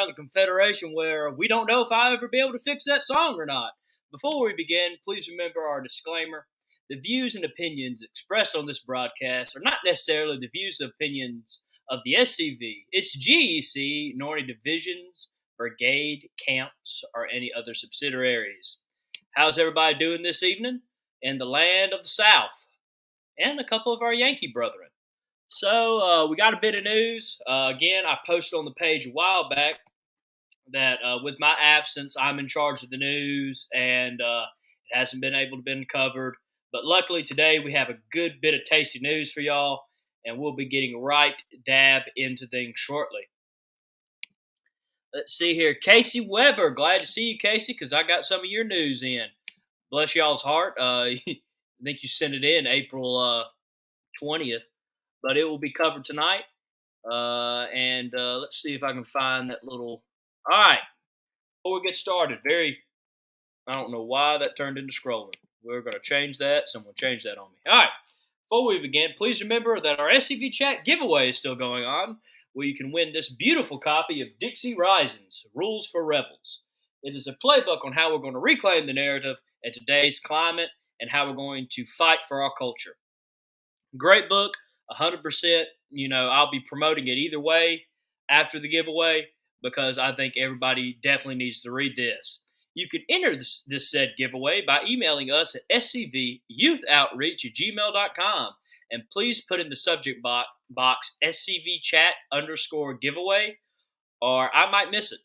Around the Confederation, where we don't know if I'll ever be able to fix that song or not. Before we begin, please remember our disclaimer. The views and opinions expressed on this broadcast are not necessarily the views and opinions of the SCV, its GEC, nor any divisions, brigade, camps, or any other subsidiaries. How's everybody doing this evening in the land of the South? And a couple of our Yankee brethren. So we got a bit of news. Again, I posted on the page a while back that with my absence, I'm in charge of the news, and it hasn't been able to be covered. But luckily today we have a good bit of tasty news for y'all, and we'll be getting right dab into things shortly. Let's see here. Casey Weber. Glad to see you, Casey, because I got some of your news in. Bless y'all's heart. I think you sent it in April 20th, but it will be covered tonight. And let's see if I can find that little. All right. Before we get started, I don't know why that turned into scrolling. We're going to change that. Someone changed that on me. All right. Before we begin, please remember that our SCV chat giveaway is still going on, where you can win this beautiful copy of Dixie Risings, Rules for Rebels. It is a playbook on how we're going to reclaim the narrative in today's climate and how we're going to fight for our culture. Great book, 100%. I'll be promoting it either way after the giveaway because I think everybody definitely needs to read this. You can enter this said giveaway by emailing us at scvyouthoutreach@gmail.com, and please put in the subject box scvchat_giveaway, or I might miss it.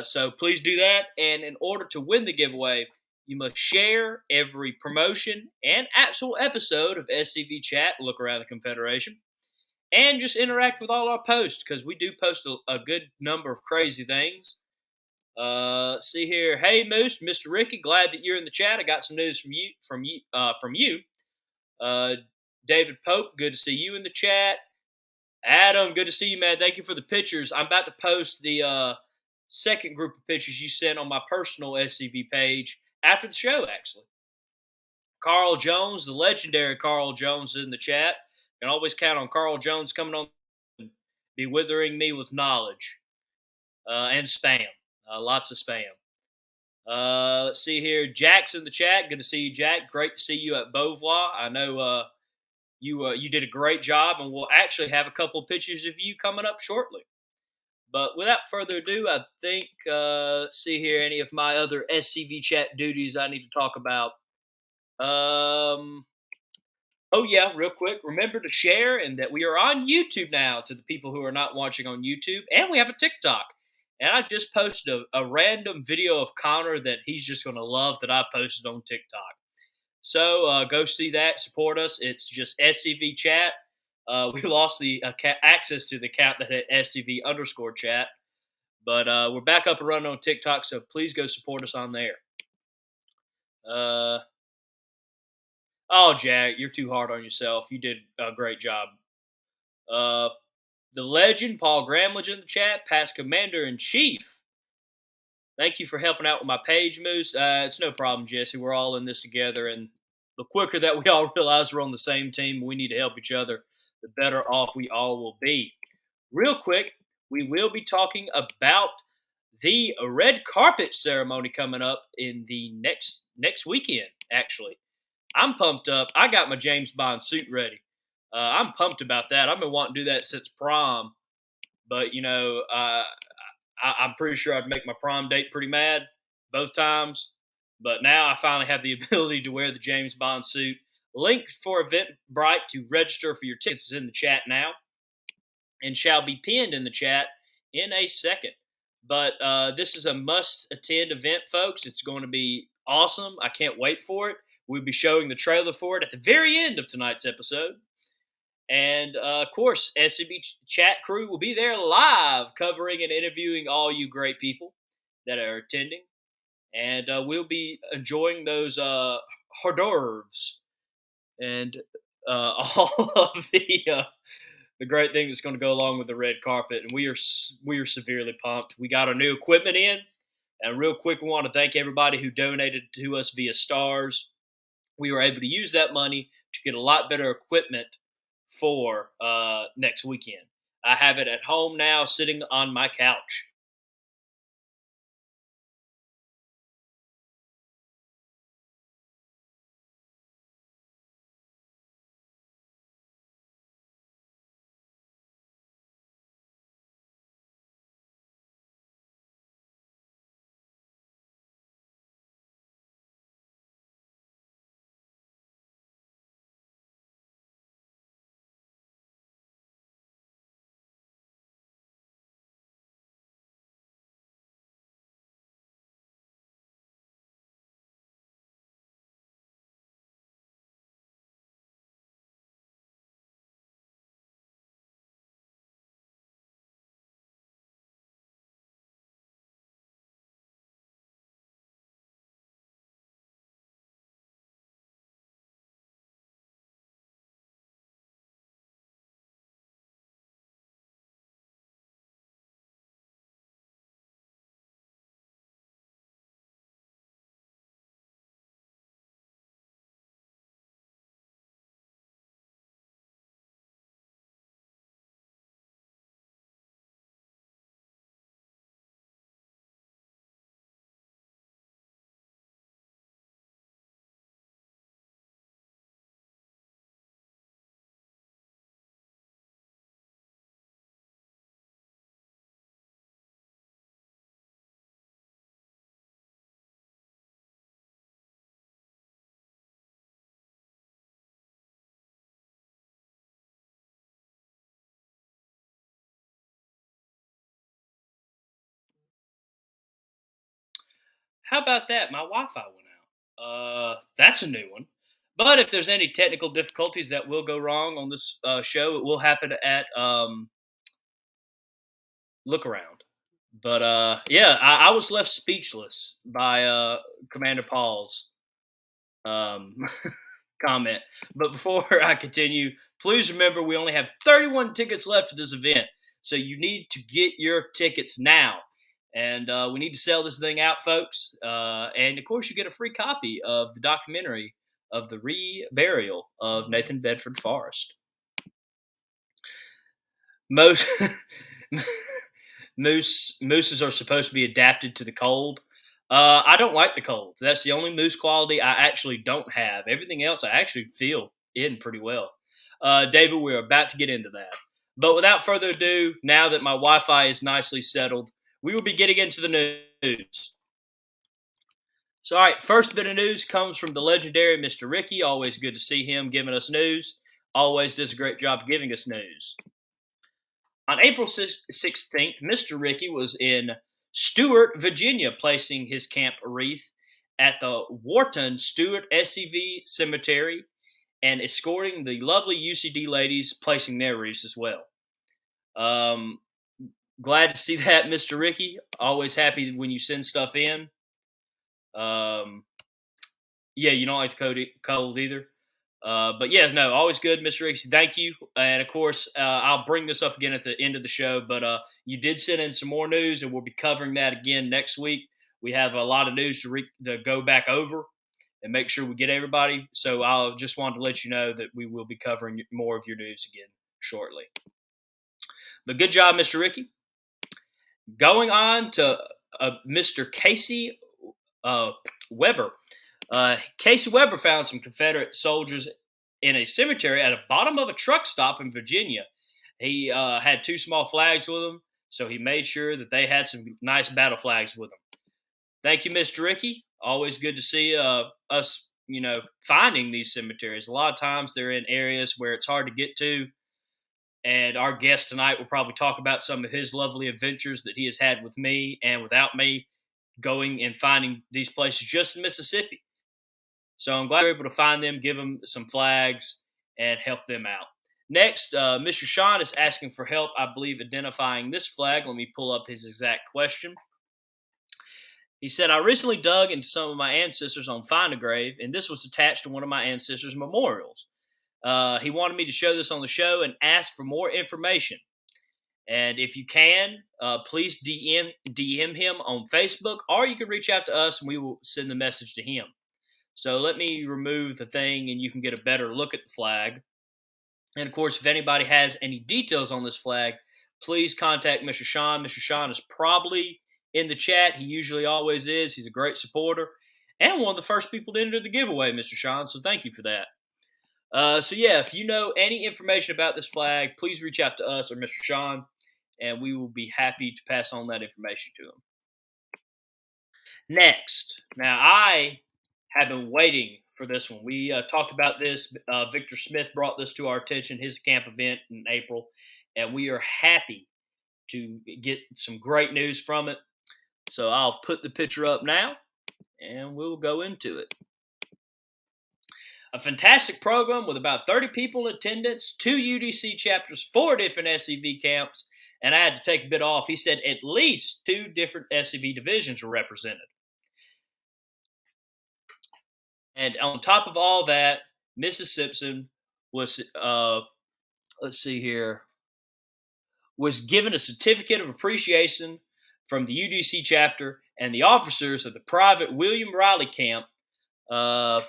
So please do that. And in order to win the giveaway, you must share every promotion and actual episode of SCV Chat, Look Around the Confederation, and just interact with all our posts, because we do post a good number of crazy things. Let's see here. Hey, Moose, Mr. Ricky, glad that you're in the chat. I got some news from you. David Pope, good to see you in the chat. Adam, good to see you, man. Thank you for the pictures. I'm about to post the second group of pictures you sent on my personal SCV page after the show, actually. Carl Jones, the legendary Carl Jones, is in the chat. You can always count on Carl Jones coming on and be withering me with knowledge and spam. Lots of spam. Let's see here. Jack's in the chat. Good to see you, Jack. Great to see you at Beauvoir. I know you did a great job, and we'll actually have a couple of pictures of you coming up shortly. But without further ado, I think, let's see here, any of my other SCV chat duties I need to talk about. Oh, yeah, real quick. Remember to share, and that we are on YouTube now to the people who are not watching on YouTube, and we have a TikTok. And I just posted a random video of Connor that he's just going to love that I posted on TikTok. So go see that. Support us. It's just SCV chat. We lost the access to the account that had SCV_chat. But we're back up and running on TikTok, so please go support us on there. Oh, Jack, you're too hard on yourself. You did a great job. The legend, Paul Gramlich, in the chat, past Commander-in-Chief. Thank you for helping out with my page, Moose. It's no problem, Jesse. We're all in this together, and the quicker that we all realize we're on the same team, we need to help each other, the better off we all will be. Real quick, we will be talking about the red carpet ceremony coming up in the next weekend, actually. I'm pumped up. I got my James Bond suit ready. I'm pumped about that. I've been wanting to do that since prom, but I'm pretty sure I'd make my prom date pretty mad both times. But now I finally have the ability to wear the James Bond suit. Link for Eventbrite to register for your tickets is in the chat now, and shall be pinned in the chat in a second. But this is a must-attend event, folks. It's going to be awesome. I can't wait for it. We'll be showing the trailer for it at the very end of tonight's episode. And, of course, SCB chat crew will be there live covering and interviewing all you great people that are attending. And we'll be enjoying those hors d'oeuvres and all of the great thing that's going to go along with the red carpet. And we are severely pumped. We got our new equipment in. And real quick, we want to thank everybody who donated to us via stars. We were able to use that money to get a lot better equipment for next weekend. I have it at home now, sitting on my couch. How about that? My Wi-Fi went out. That's a new one. But if there's any technical difficulties that will go wrong on this show, it will happen at Look Around. But yeah, I was left speechless by Commander Paul's um, comment. But before I continue, please remember we only have 31 tickets left to this event. So you need to get your tickets now. And we need to sell this thing out, folks. And of course, you get a free copy of the documentary of the reburial of Nathan Bedford Forrest. Most mooses are supposed to be adapted to the cold. I don't like the cold. That's the only moose quality I actually don't have. Everything else I actually feel in pretty well. David, we're about to get into that. But without further ado, now that my Wi-Fi is nicely settled, we will be getting into the news. So, all right, first bit of news comes from the legendary Mr. Ricky. Always good to see him giving us news. Always does a great job giving us news. On April 16th, Mr. Ricky was in Stewart, Virginia, placing his camp wreath at the Wharton Stewart SCV Cemetery and escorting the lovely UCD ladies placing their wreaths as well. Glad to see that, Mr. Ricky. Always happy when you send stuff in. Yeah, you don't like the cold either. But yeah, no, always good, Mr. Ricky. Thank you. And of course, I'll bring this up again at the end of the show. But you did send in some more news, and we'll be covering that again next week. We have a lot of news to go back over and make sure we get everybody. So I just wanted to let you know that we will be covering more of your news again shortly. But good job, Mr. Ricky. Going on to Mr. Casey Weber. Casey Weber found some Confederate soldiers in a cemetery at the bottom of a truck stop in Virginia. He had two small flags with him, so he made sure that they had some nice battle flags with them. Thank you, Mr. Ricky. Always good to see us, finding these cemeteries. A lot of times they're in areas where it's hard to get to, and our guest tonight will probably talk about some of his lovely adventures that he has had with me and without me going and finding these places just in Mississippi. So I'm glad we're able to find them, give them some flags, and help them out. Next, Mr. Sean is asking for help, I believe, identifying this flag. Let me pull up his exact question. He said, I recently dug into some of my ancestors on Find a Grave, and this was attached to one of my ancestors' memorials. He wanted me to show this on the show and ask for more information. And if you can, please DM him on Facebook, or you can reach out to us and we will send the message to him. So let me remove the thing and you can get a better look at the flag. And of course, if anybody has any details on this flag, please contact Mr. Sean. Mr. Sean is probably in the chat. He usually always is. He's a great supporter and one of the first people to enter the giveaway, Mr. Sean. So thank you for that. So yeah, if you know any information about this flag, please reach out to us or Mr. Sean, and we will be happy to pass on that information to him. Next, now I have been waiting for this one. We talked about this. Victor Smith brought this to our attention, his camp event in April, and we are happy to get some great news from it. So I'll put the picture up now, and we'll go into it. A fantastic program with about 30 people in attendance, 2 UDC chapters, 4 different SCV camps, and I had to take a bit off. He said at least 2 different SCV divisions were represented. And on top of all that, Mrs. Simpson was, let's see here, was given a certificate of appreciation from the UDC chapter and the officers of the private William Riley camp. Let's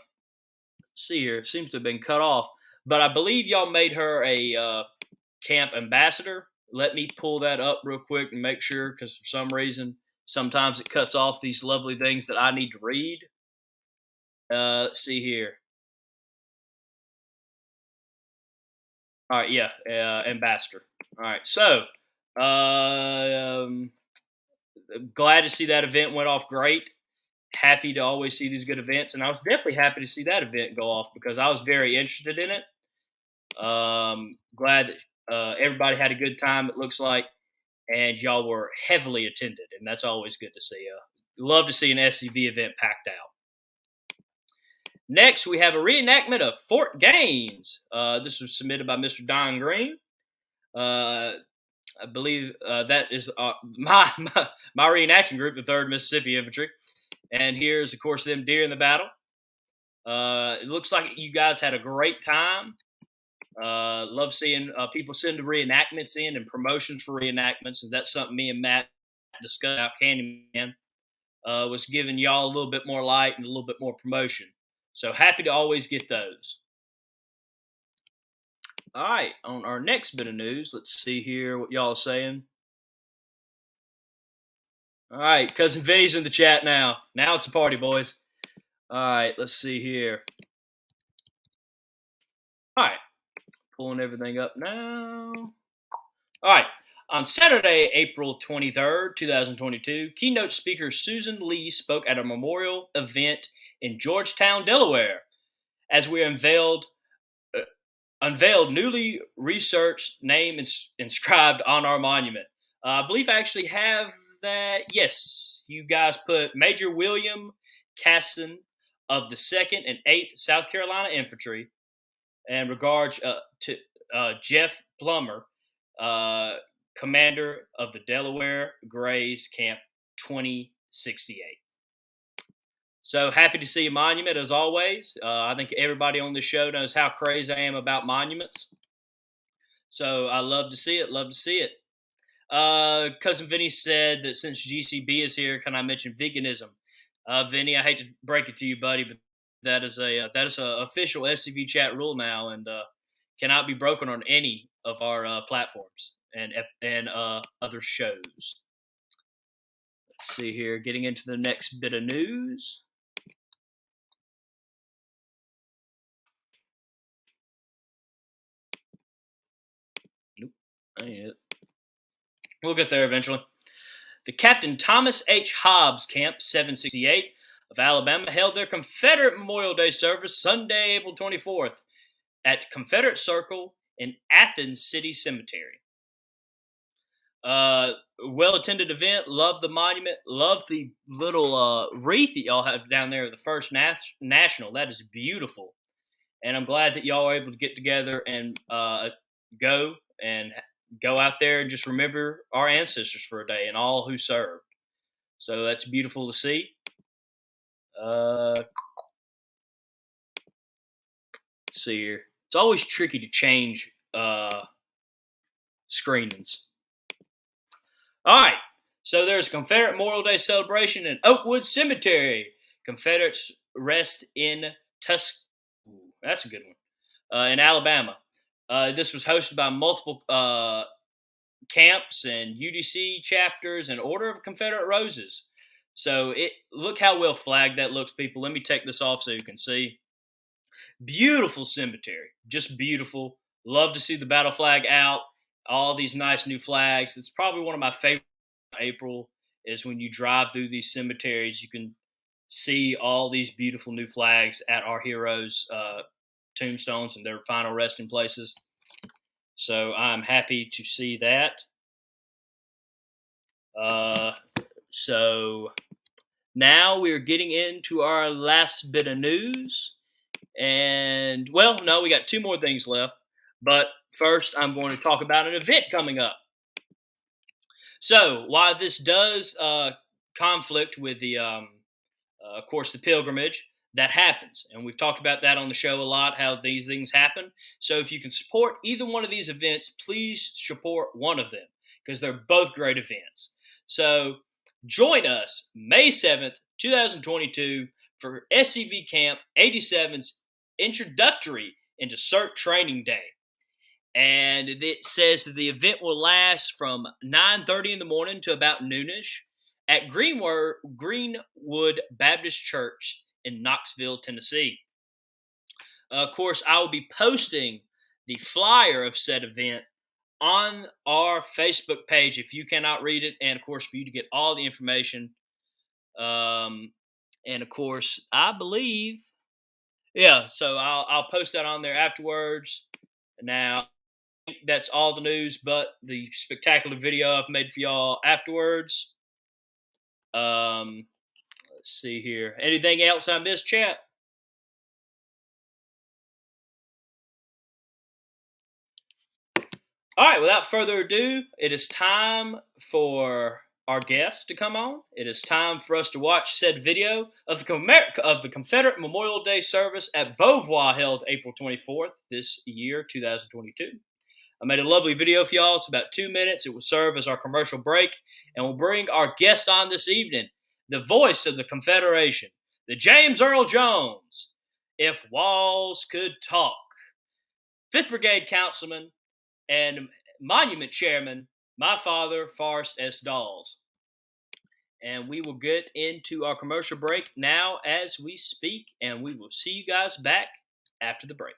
see here, seems to have been cut off, but I believe y'all made her a camp ambassador. Let me pull that up real quick and make sure, because for some reason, sometimes it cuts off these lovely things that I need to read. Let's see here. All right, yeah, ambassador. All right, so glad to see that event went off great. Happy to always see these good events, and I was definitely happy to see that event go off because I was very interested in it. Glad that everybody had a good time, it looks like, and y'all were heavily attended, and that's always good to see. love to see an SCV event packed out. Next, we have a reenactment of Fort Gaines. This was submitted by Mr. Don Green. I believe that is my reenacting group, the 3rd Mississippi Infantry. And here's, of course, them during the battle. It looks like you guys had a great time. Love seeing people send the reenactments in and promotions for reenactments. And that's something me and Matt discussed out Candyman. Was giving y'all a little bit more light and a little bit more promotion. So happy to always get those. All right, on our next bit of news, let's see here what y'all are saying. All right, Cousin Vinny's in the chat now. Now it's a party, boys. All right, let's see here. All right, pulling everything up now. All right, on Saturday, April 23rd, 2022, keynote speaker Susan Lee spoke at a memorial event in Georgetown, Delaware, as we unveiled newly researched name inscribed on our monument. I believe I actually have that. Yes, you guys put Major William Casson of the 2nd and 8th South Carolina Infantry, and regards to Jeff Plummer, commander of the Delaware Grays Camp 2068. So happy to see a monument as always. I think everybody on the show knows how crazy I am about monuments. So I love to see it. Love to see it. Cousin Vinny said that since GCB is here, can I mention veganism? Vinny, I hate to break it to you, buddy, but that is a official SCV chat rule now, and cannot be broken on any of our platforms and other shows. Let's see here. Getting into the next bit of news. Nope, that ain't it. We'll get there eventually. The Captain Thomas H. Hobbs Camp 768 of Alabama held their Confederate Memorial Day service Sunday, April 24th at Confederate Circle in Athens City Cemetery. Well-attended event. Love the monument. Love the little wreath that y'all have down there, the First National. That is beautiful. And I'm glad that y'all are able to get together and go out there and just remember our ancestors for a day and all who served. So that's beautiful to see. Let's see here. It's always tricky to change screenings. All right. So there's a Confederate Memorial Day celebration in Oakwood Cemetery. Confederates rest in Tusk. That's a good one. In Alabama. This was hosted by multiple camps and UDC chapters and Order of Confederate Roses. So look how well flagged that looks, people. Let me take this off so you can see. Beautiful cemetery. Just beautiful. Love to see the battle flag out. All these nice new flags. It's probably one of my favorite in April is when you drive through these cemeteries. You can see all these beautiful new flags at our heroes' tombstones and their final resting places. So I'm happy to see that. So now we're getting into our last bit of news. And, well, no, we got 2 more things left. But first, I'm going to talk about an event coming up. So while this does conflict with the, of course, the pilgrimage, that happens. And we've talked about that on the show a lot, how these things happen. So if you can support either one of these events, please support one of them because they're both great events. So join us May 7th, 2022 for SCV Camp 87's Introductory into CERT Training Day. And it says that the event will last from 9:30 in the morning to about noonish at Greenwood Baptist Church in Knoxville, Tennessee. Of course, I will be posting the flyer of said event on our Facebook page if you cannot read it, and of course for you to get all the information. And of course, I believe, so I'll post that on there afterwards. Now, I think that's all the news, but the spectacular video I've made for y'all afterwards. let's see here. Anything else I missed, chat? All right, without further ado, it is time for our guest to come on. It is time for us to watch said video of the Confederate Memorial Day service at Beauvoir held April 24th this year, 2022. I made a lovely video for y'all. It's about 2 minutes. It will serve as our commercial break, and we'll bring our guest on this evening, the voice of the Confederation, the James Earl Jones, if walls could talk, 5th Brigade Councilman, and Monument Chairman, my father, Forrest S. Daws. And we will get into our commercial break now as we speak, and we will see you guys back after the break.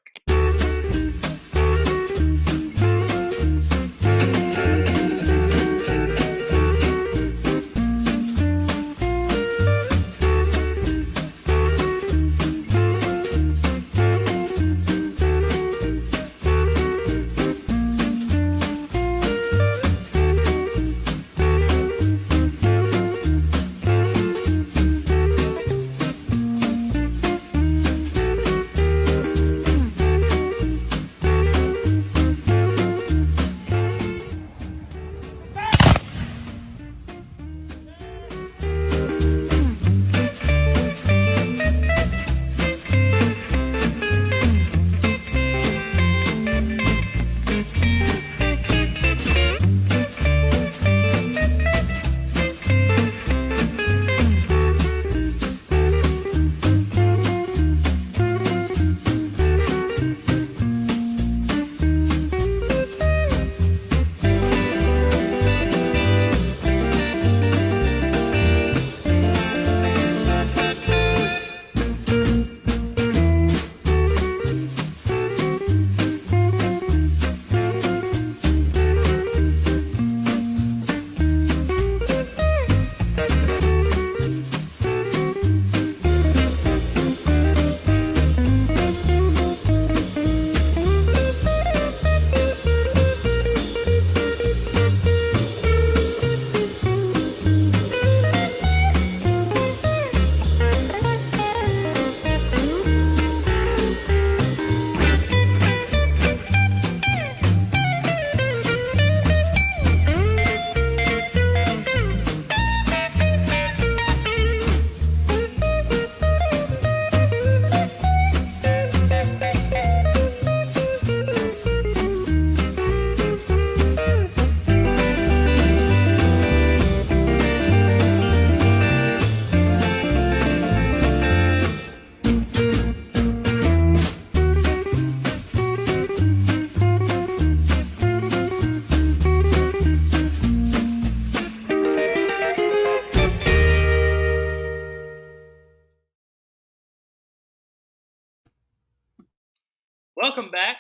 Welcome back.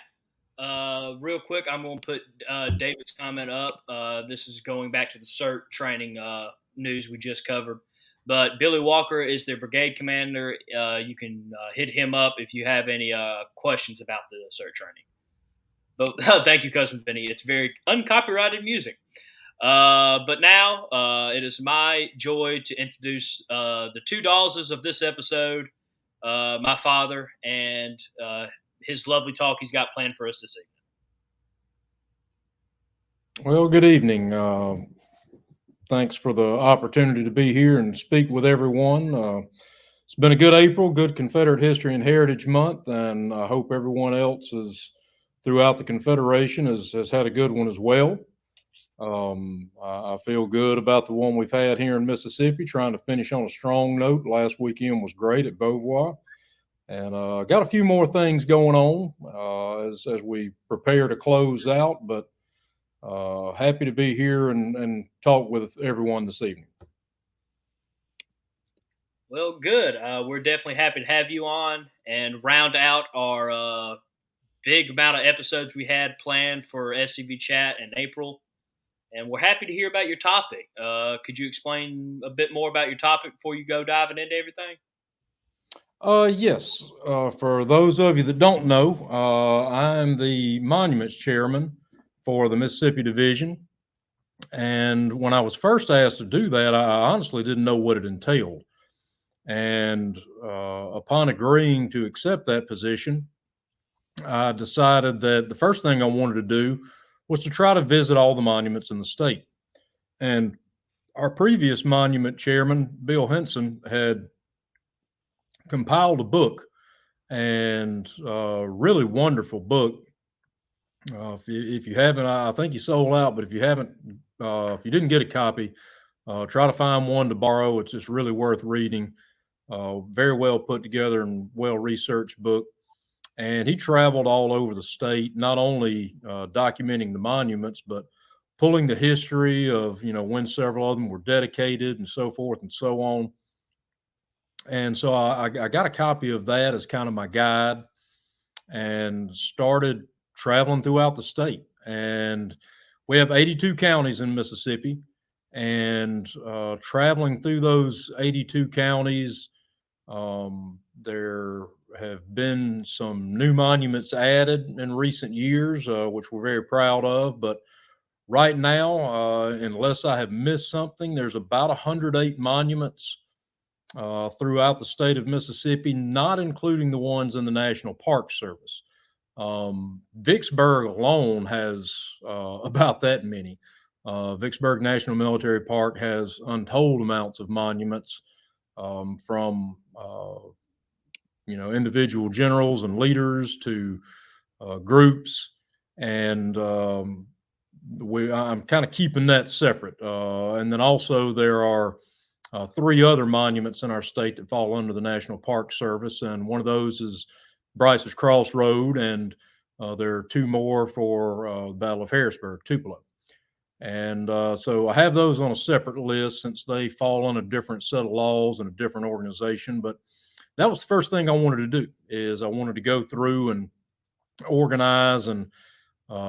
Real quick, I'm going to put David's comment up. This is going back to the CERT training news we just covered. But Billy Walker is their brigade commander. You can hit him up if you have any questions about the CERT training. But thank you, Cousin Vinny. It's very uncopyrighted music. But now it is my joy to introduce the two Dawses of this episode, my father and his lovely talk he's got planned for us this evening. Well, good evening. Thanks for the opportunity to be here and speak with everyone. It's been a good April, good Confederate History and Heritage Month, and I hope everyone else is throughout the Confederation has had a good one as well. I feel good about the one we've had here in Mississippi, trying to finish on a strong note. Last weekend was great at Beauvoir. And got a few more things going on as we prepare to close out, but happy to be here and talk with everyone this evening. Well, good. We're definitely happy to have you on and round out our big amount of episodes we had planned for SCV Chat in April. And we're happy to hear about your topic. Could you explain a bit more about your topic before you go diving into everything? Yes. For those of you that don't know, I'm the Monuments Chairman for the Mississippi Division. And when I was first asked to do that, I honestly didn't know what it entailed. And upon agreeing to accept that position, I decided that the first thing I wanted to do was to try to visit all the monuments in the state. And our previous monument chairman, Bill Henson, had compiled a book, and a really wonderful book. If you haven't, I think he sold out, but if you haven't, if you didn't get a copy, try to find one to borrow. It's just really worth reading. Very well put together and well researched book. And he traveled all over the state, not only documenting the monuments, but pulling the history of, when several of them were dedicated and so forth and so on. And so I got a copy of that as kind of my guide and started traveling throughout the state. And we have 82 counties in Mississippi. And traveling through those 82 counties, there have been some new monuments added in recent years, which we're very proud of. But right now, unless I have missed something, there's about 108 monuments throughout the state of Mississippi, not including the ones in the National Park Service. Vicksburg alone has about that many. Vicksburg National Military Park has untold amounts of monuments, from individual generals and leaders to groups, and I'm kind of keeping that separate. And then also there are 3 other monuments in our state that fall under the National Park Service, and one of those is Bryce's Crossroad, and there are 2 more for the Battle of Harrisburg, Tupelo. And so I have those on a separate list since they fall on a different set of laws and a different organization. But that was the first thing I wanted to do, is I wanted to go through and organize and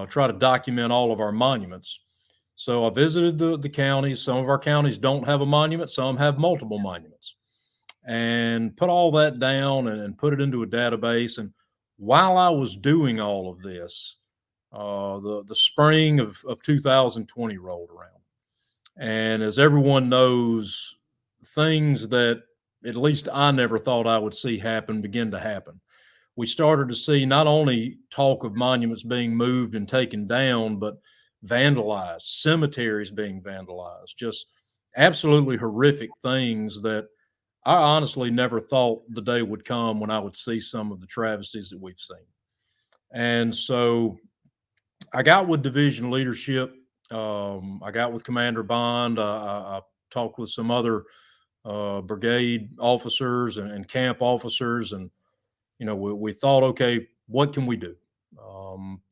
try to document all of our monuments. So I visited the counties. Some of our counties don't have a monument. Some have multiple monuments, and put all that down and put it into a database. And while I was doing all of this, the spring of 2020 rolled around. And as everyone knows, things that at least I never thought I would see happen begin to happen. We started to see not only talk of monuments being moved and taken down, but vandalized, cemeteries being vandalized, just absolutely horrific things that I honestly never thought the day would come when I would see some of the travesties that we've seen. And so I got with division leadership. I got with Commander Bond. I talked with some other brigade officers and camp officers, and we thought, okay, what can we do?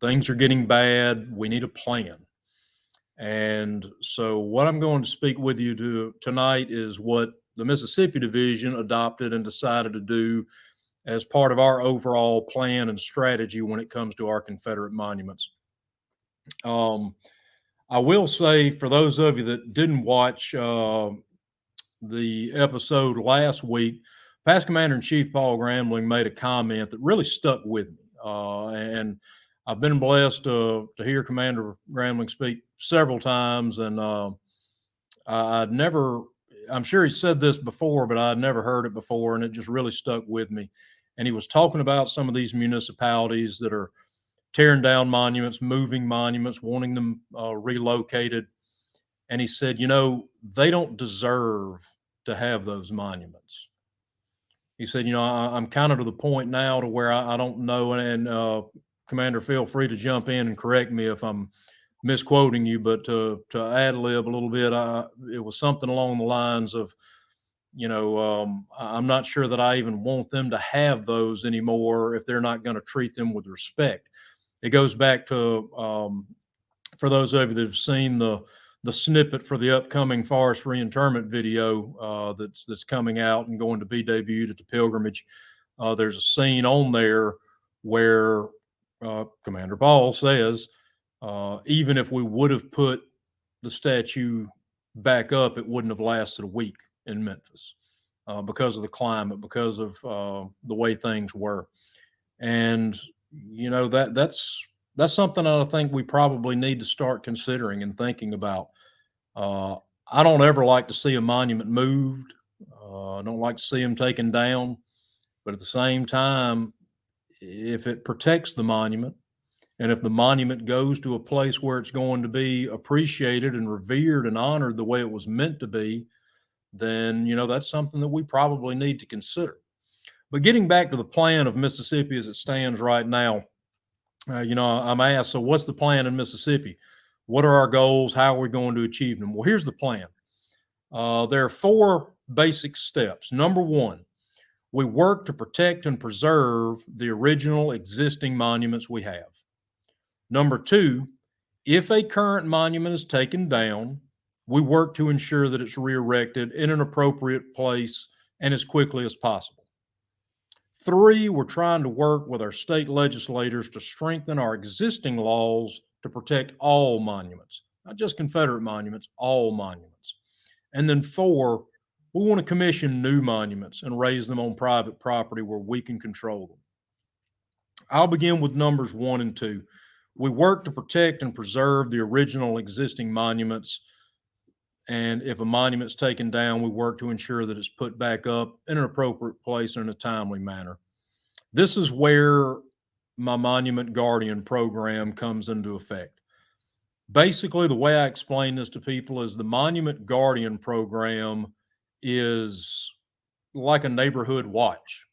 Things are getting bad. We need a plan. And so what I'm going to speak with you tonight is what the Mississippi Division adopted and decided to do as part of our overall plan and strategy when it comes to our Confederate monuments. I will say, for those of you that didn't watch the episode last week, Past Commander-in-Chief Paul Grambling made a comment that really stuck with me. And I've been blessed to hear Commander Grambling speak several times. And I'm sure he said this before, but I'd never heard it before. And it just really stuck with me. And he was talking about some of these municipalities that are tearing down monuments, moving monuments, wanting them relocated. And he said, they don't deserve to have those monuments. He said, I'm kind of to the point now to where I don't know. And Commander, feel free to jump in and correct me if I'm misquoting you, but to ad lib a little bit, it was something along the lines of, I'm not sure that I even want them to have those anymore if they're not going to treat them with respect. It goes back to, for those of you that have seen the snippet for the upcoming Forrest reinterment video that's coming out and going to be debuted at the pilgrimage. There's a scene on there where Commander Paul says, even if we would have put the statue back up, it wouldn't have lasted a week in Memphis because of the climate, because of the way things were. And that's something I think we probably need to start considering and thinking about. I don't ever like to see a monument moved. I don't like to see them taken down, but at the same time, if it protects the monument, and if the monument goes to a place where it's going to be appreciated and revered and honored the way it was meant to be, then, that's something that we probably need to consider. But getting back to the plan of Mississippi as it stands right now, I'm asked, so what's the plan in Mississippi? What are our goals? How are we going to achieve them? Well, here's the plan. There are 4 basic steps. Number 1, we work to protect and preserve the original existing monuments we have. Number 2, if a current monument is taken down, we work to ensure that it's re-erected in an appropriate place and as quickly as possible. 3, we're trying to work with our state legislators to strengthen our existing laws to protect all monuments, not just Confederate monuments, all monuments. And then 4, we want to commission new monuments and raise them on private property where we can control them. I'll begin with numbers 1 and 2. We work to protect and preserve the original existing monuments. And if a monument's taken down, we work to ensure that it's put back up in an appropriate place and in a timely manner. This is where my Monument Guardian program comes into effect. Basically, the way I explain this to people is the Monument Guardian program is like a neighborhood watch.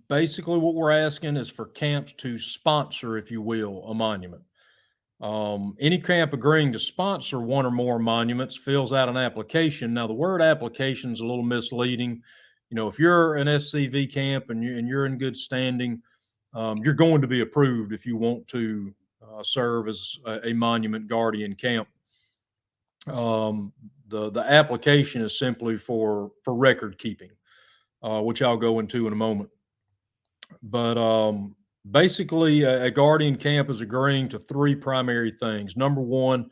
Basically, what we're asking is for camps to sponsor, if you will, a monument. Any camp agreeing to sponsor one or more monuments fills out an application. Now, the word application is a little misleading. If you're an SCV camp and you're in good standing, you're going to be approved if you want to serve as a monument guardian camp. The application is simply for record keeping, which I'll go into in a moment. But basically, a guardian camp is agreeing to 3 primary things. Number 1,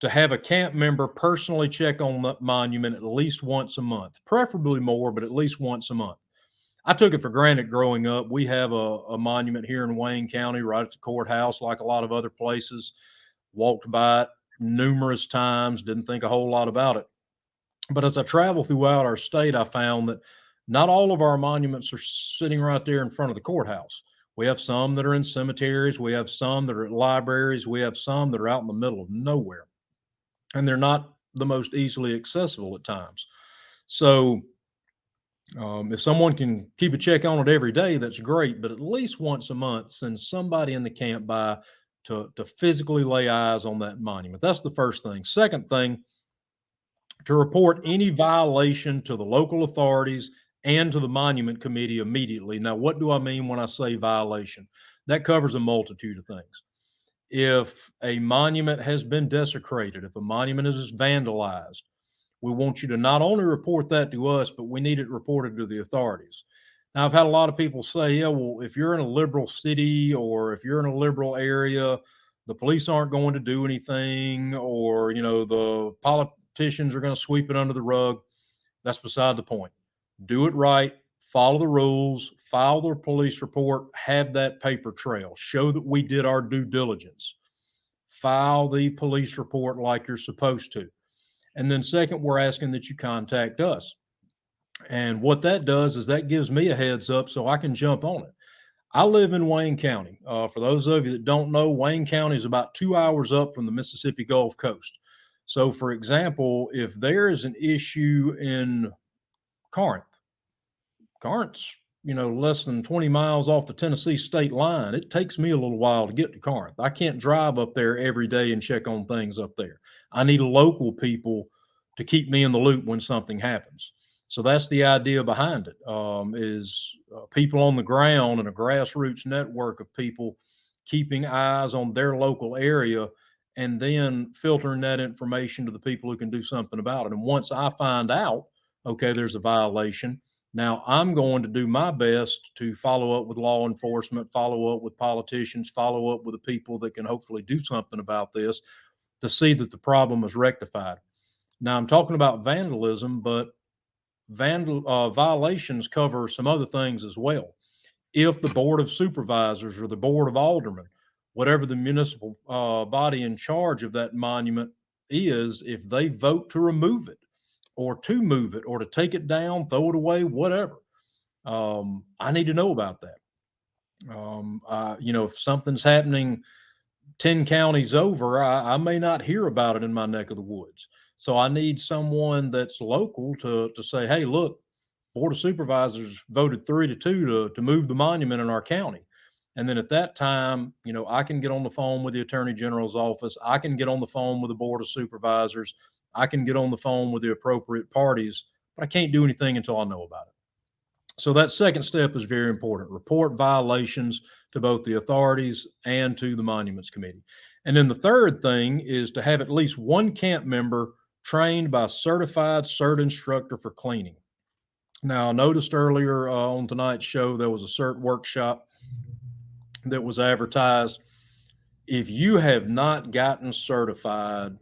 to have a camp member personally check on the monument at least once a month, preferably more, but at least once a month. I took it for granted growing up. We have a monument here in Wayne County right at the courthouse, like a lot of other places. Walked by it numerous times, didn't think a whole lot about it. But as I travel throughout our state, I found that not all of our monuments are sitting right there in front of the courthouse. We have some that are in cemeteries. We have some that are at libraries. We have some that are out in the middle of nowhere. And they're not the most easily accessible at times. So if someone can keep a check on it every day, that's great. But at least once a month, send somebody in the camp by to physically lay eyes on that monument. That's the first thing. Second thing, to report any violation to the local authorities and to the monument committee immediately. Now, what do I mean when I say violation? That covers a multitude of things. If a monument has been desecrated, if a monument is vandalized, we want you to not only report that to us, but we need it reported to the authorities. Now, I've had a lot of people say, yeah, well, if you're in a liberal city or if you're in a liberal area, the police aren't going to do anything, or, the politicians are going to sweep it under the rug. That's beside the point. Do it right, follow the rules, file the police report, have that paper trail, show that we did our due diligence, file the police report like you're supposed to. And then second, we're asking that you contact us. And what that does is that gives me a heads up so I can jump on it. I live in Wayne County. For those of you that don't know, Wayne County is about 2 hours up from the Mississippi Gulf Coast. So, for example, if there is an issue in Corinth's, less than 20 miles off the Tennessee state line, it takes me a little while to get to Corinth. I can't drive up there every day and check on things up there. I need local people to keep me in the loop when something happens. So that's the idea behind it, is people on the ground and a grassroots network of people keeping eyes on their local area and then filtering that information to the people who can do something about it. And once I find out, okay, there's a violation, now I'm going to do my best to follow up with law enforcement, follow up with politicians, follow up with the people that can hopefully do something about this to see that the problem is rectified. Now, I'm talking about vandalism, but violations cover some other things as well. If the Board of Supervisors or the Board of Aldermen, whatever the municipal body in charge of that monument, is if they vote to remove it or to move it or to take it down, throw it away, whatever. I need to know about that. If something's happening 10 counties over, I may not hear about it in my neck of the woods. So I need someone that's local to say, hey, look, Board of Supervisors voted 3-2 to move the monument in our county. And then at that time, I can get on the phone with the Attorney General's office. I can get on the phone with the Board of Supervisors. I can get on the phone with the appropriate parties, but I can't do anything until I know about it. So that second step is very important. Report violations to both the authorities and to the Monuments Committee. And then the third thing is to have at least one camp member trained by a certified CERT instructor for cleaning. Now, I noticed earlier on tonight's show, there was a CERT workshop that was advertised. If you have not gotten certified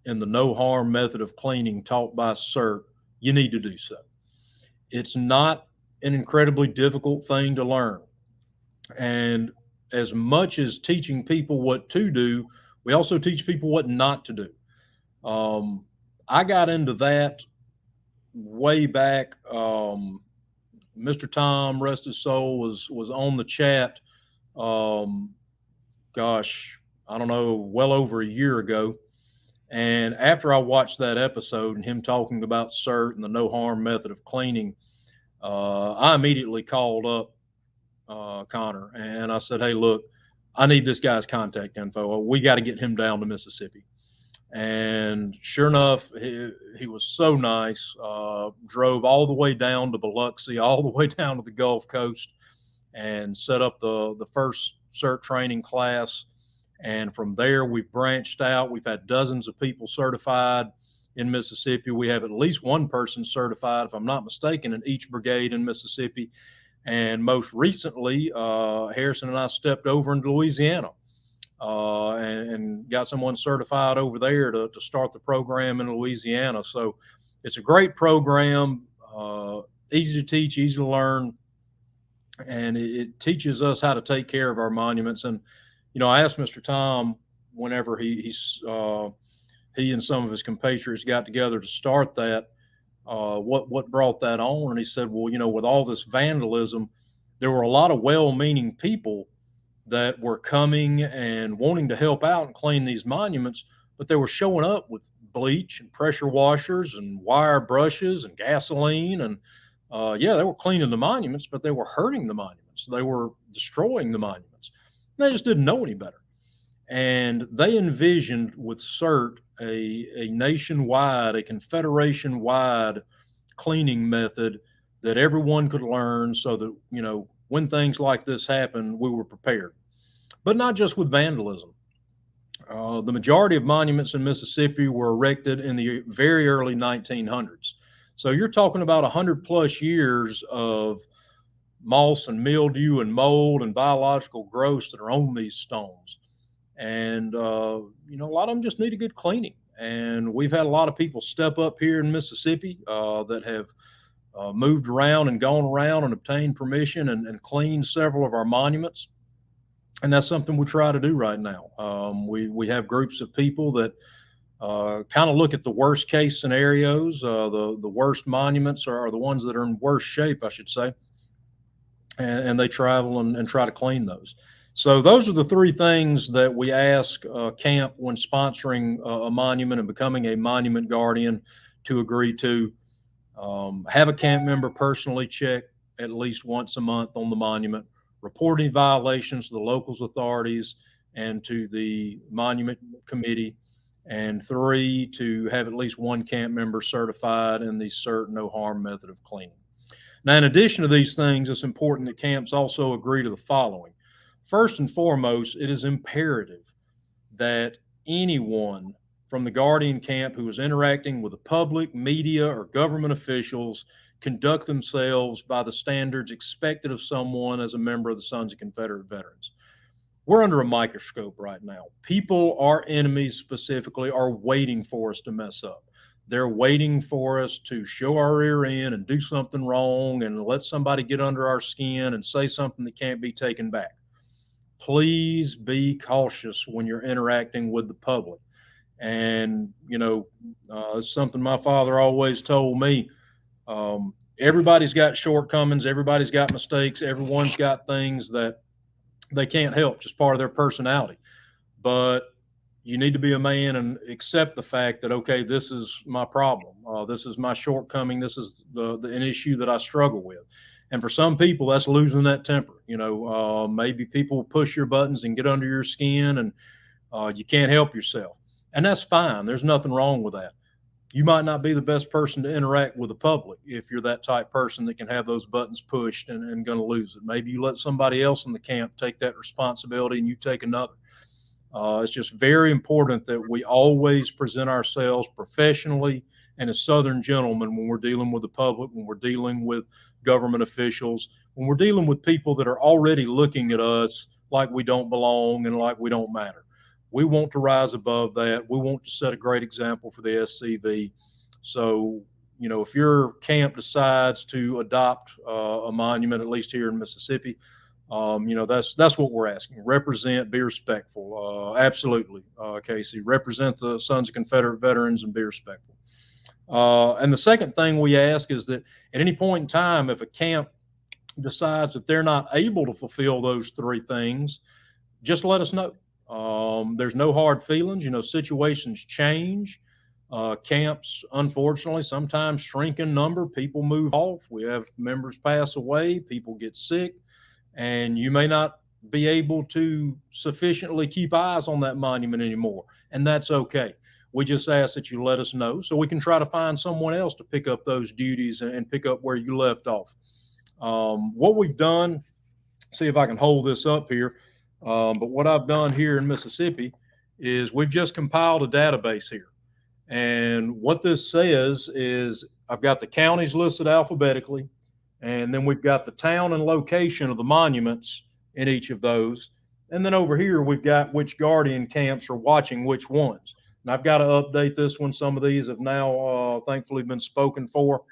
in the no harm method of cleaning taught by CERT, you need to do so. It's not an incredibly difficult thing to learn. And as much as teaching people what to do, we also teach people what not to do. I got into that way back. Mr. Tom, rest his soul, was on the chat. I don't know, well over a year ago. And after I watched that episode and him talking about CERT and the no harm method of cleaning, I immediately called up Connor and I said, hey, look, I need this guy's contact info. We got to get him down to Mississippi. And sure enough, he was so nice, drove all the way down to Biloxi, all the way down to the Gulf Coast, and set up the first CERT training class. And from there, we've branched out. We've had dozens of people certified in Mississippi. We have at least one person certified, if I'm not mistaken, in each brigade in Mississippi. And most recently, Harrison and I stepped over into Louisiana and got someone certified over there to start the program in Louisiana. So it's a great program, easy to teach, easy to learn, and it teaches us how to take care of our monuments. And I asked Mr. Tom whenever he and some of his compatriots got together to start that, what brought that on, and he said, well, with all this vandalism, there were a lot of well-meaning people that were coming and wanting to help out and clean these monuments, but they were showing up with bleach and pressure washers and wire brushes and gasoline, and they were cleaning the monuments, but they were hurting the monuments. They were destroying the monuments. They just didn't know any better. And they envisioned with CERT a nationwide, a confederation-wide cleaning method that everyone could learn so that, when things like this happen, we were prepared. But not just with vandalism. The majority of monuments in Mississippi were erected in the very early 1900s. So you're talking about 100 plus years of moss and mildew and mold and biological growths that are on these stones. And, a lot of them just need a good cleaning. And we've had a lot of people step up here in Mississippi that have moved around and gone around and obtained permission and cleaned several of our monuments. And that's something we try to do right now. We have groups of people that kind of look at the worst case scenarios. The worst monuments are the ones that are in worse shape, I should say. And they travel and try to clean those. So those are the three things that we ask camp when sponsoring a monument and becoming a monument guardian to agree to. Have a camp member personally check at least once a month on the monument, reporting violations to the locals authorities and to the monument committee. And 3, to have at least one camp member certified in the CERT no harm method of cleaning. Now, in addition to these things, it's important that camps also agree to the following. First and foremost, it is imperative that anyone from the Guardian camp who is interacting with the public, media, or government officials conduct themselves by the standards expected of someone as a member of the Sons of Confederate Veterans. We're under a microscope right now. People, our enemies specifically, are waiting for us to mess up. They're waiting for us to show our rear end and do something wrong and let somebody get under our skin and say something that can't be taken back. Please be cautious when you're interacting with the public. And, it's something my father always told me. Everybody's got shortcomings. Everybody's got mistakes. Everyone's got things that they can't help, just part of their personality. But you need to be a man and accept the fact that, okay, this is my problem. This is my shortcoming. This is an issue that I struggle with. And for some people, that's losing that temper. Maybe people push your buttons and get under your skin, and you can't help yourself. And that's fine. There's nothing wrong with that. You might not be the best person to interact with the public if you're that type person that can have those buttons pushed and going to lose it. Maybe you let somebody else in the camp take that responsibility and you take another. It's just very important that we always present ourselves professionally and as Southern gentlemen when we're dealing with the public, when we're dealing with government officials, when we're dealing with people that are already looking at us like we don't belong and like we don't matter. We want to rise above that. We want to set a great example for the SCV. So, if your camp decides to adopt a monument, at least here in Mississippi, that's what we're asking. Represent, be respectful. Absolutely, Casey. Represent the Sons of Confederate Veterans and be respectful. And the second thing we ask is that at any point in time, if a camp decides that they're not able to fulfill those three things, just let us know. There's no hard feelings. Situations change. Camps, unfortunately, sometimes shrink in number. People move off. We have members pass away. People get sick. And you may not be able to sufficiently keep eyes on that monument anymore. And that's okay. We just ask that you let us know so we can try to find someone else to pick up those duties and pick up where you left off. What we've done, see if I can hold this up here, but what I've done here in Mississippi is we've just compiled a database here. And what this says is I've got the counties listed alphabetically, and then we've got the town and location of the monuments in each of those. And then over here, we've got which Guardian camps are watching which ones. And I've got to update this one. Some of these have now thankfully been spoken for.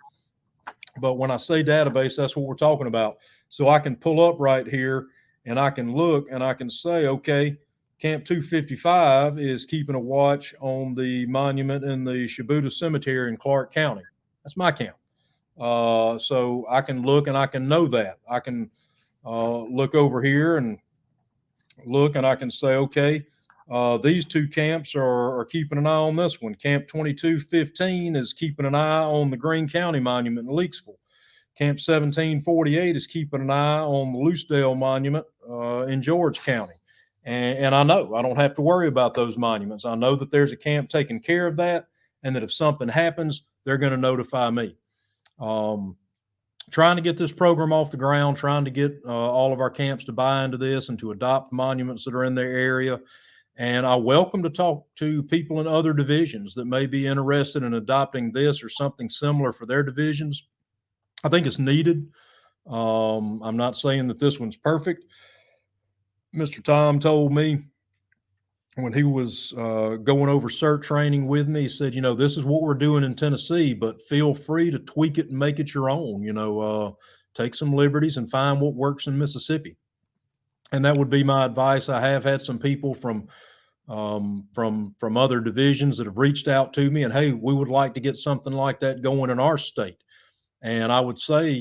But when I say database, that's what we're talking about. So I can pull up right here and I can look and I can say, okay, Camp 255 is keeping a watch on the monument in the Shibuda Cemetery in Clark County. That's my camp. So I can look and I can know that. I can look over here and look and I can say, okay, these two camps are keeping an eye on this one. Camp 2215 is keeping an eye on the Greene County Monument in Leakesville. Camp 1748 is keeping an eye on the Loosedale Monument in George County. And I know I don't have to worry about those monuments. I know that there's a camp taking care of that, and that if something happens, they're going to notify me. Trying to get this program off the ground, trying to get all of our camps to buy into this and to adopt monuments that are in their area. And I welcome to talk to people in other divisions that may be interested in adopting this or something similar for their divisions. I think it's needed. I'm not saying that this one's perfect. Mr. Tom told me when he was going over CERT training with me, he said, this is what we're doing in Tennessee, but feel free to tweak it and make it your own, take some liberties and find what works in Mississippi. And that would be my advice. I have had some people from other divisions that have reached out to me and, hey, we would like to get something like that going in our state. And I would say,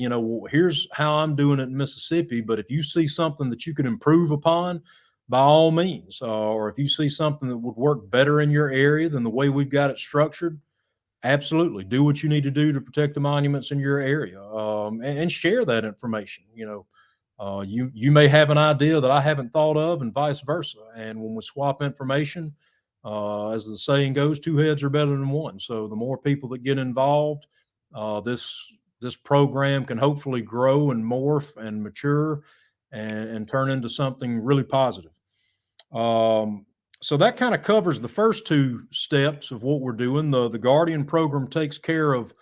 here's how I'm doing it in Mississippi, but if you see something that you can improve upon, by all means, or if you see something that would work better in your area than the way we've got it structured, absolutely do what you need to do to protect the monuments in your area, and share that information. You may have an idea that I haven't thought of, and vice versa. And when we swap information, as the saying goes, two heads are better than one. So the more people that get involved, this program can hopefully grow and morph and mature and turn into something really positive. So that kind of covers the first two steps of what we're doing. The Guardian program takes care of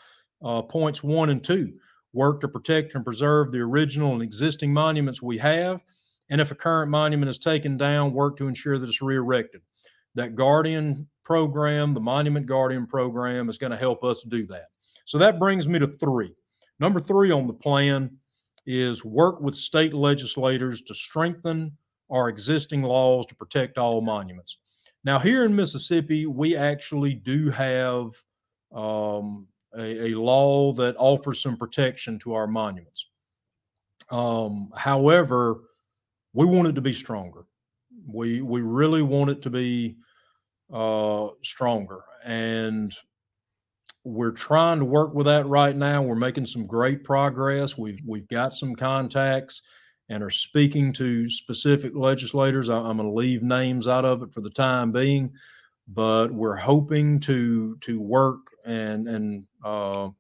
points 1 and 2, work to protect and preserve the original and existing monuments we have. And if a current monument is taken down, work to ensure that it's re-erected. That Guardian program, the Monument Guardian program, is going to help us do that. So that brings me to 3. Number 3 on the plan is work with state legislators to strengthen our existing laws to protect all monuments. Now, here in Mississippi, we actually do have a law that offers some protection to our monuments. However, we want it to be stronger. We really want it to be stronger, and we're trying to work with that right now. We're making some great progress. We've got some contacts and are speaking to specific legislators. I'm going to leave names out of it for the time being, but we're hoping to work and I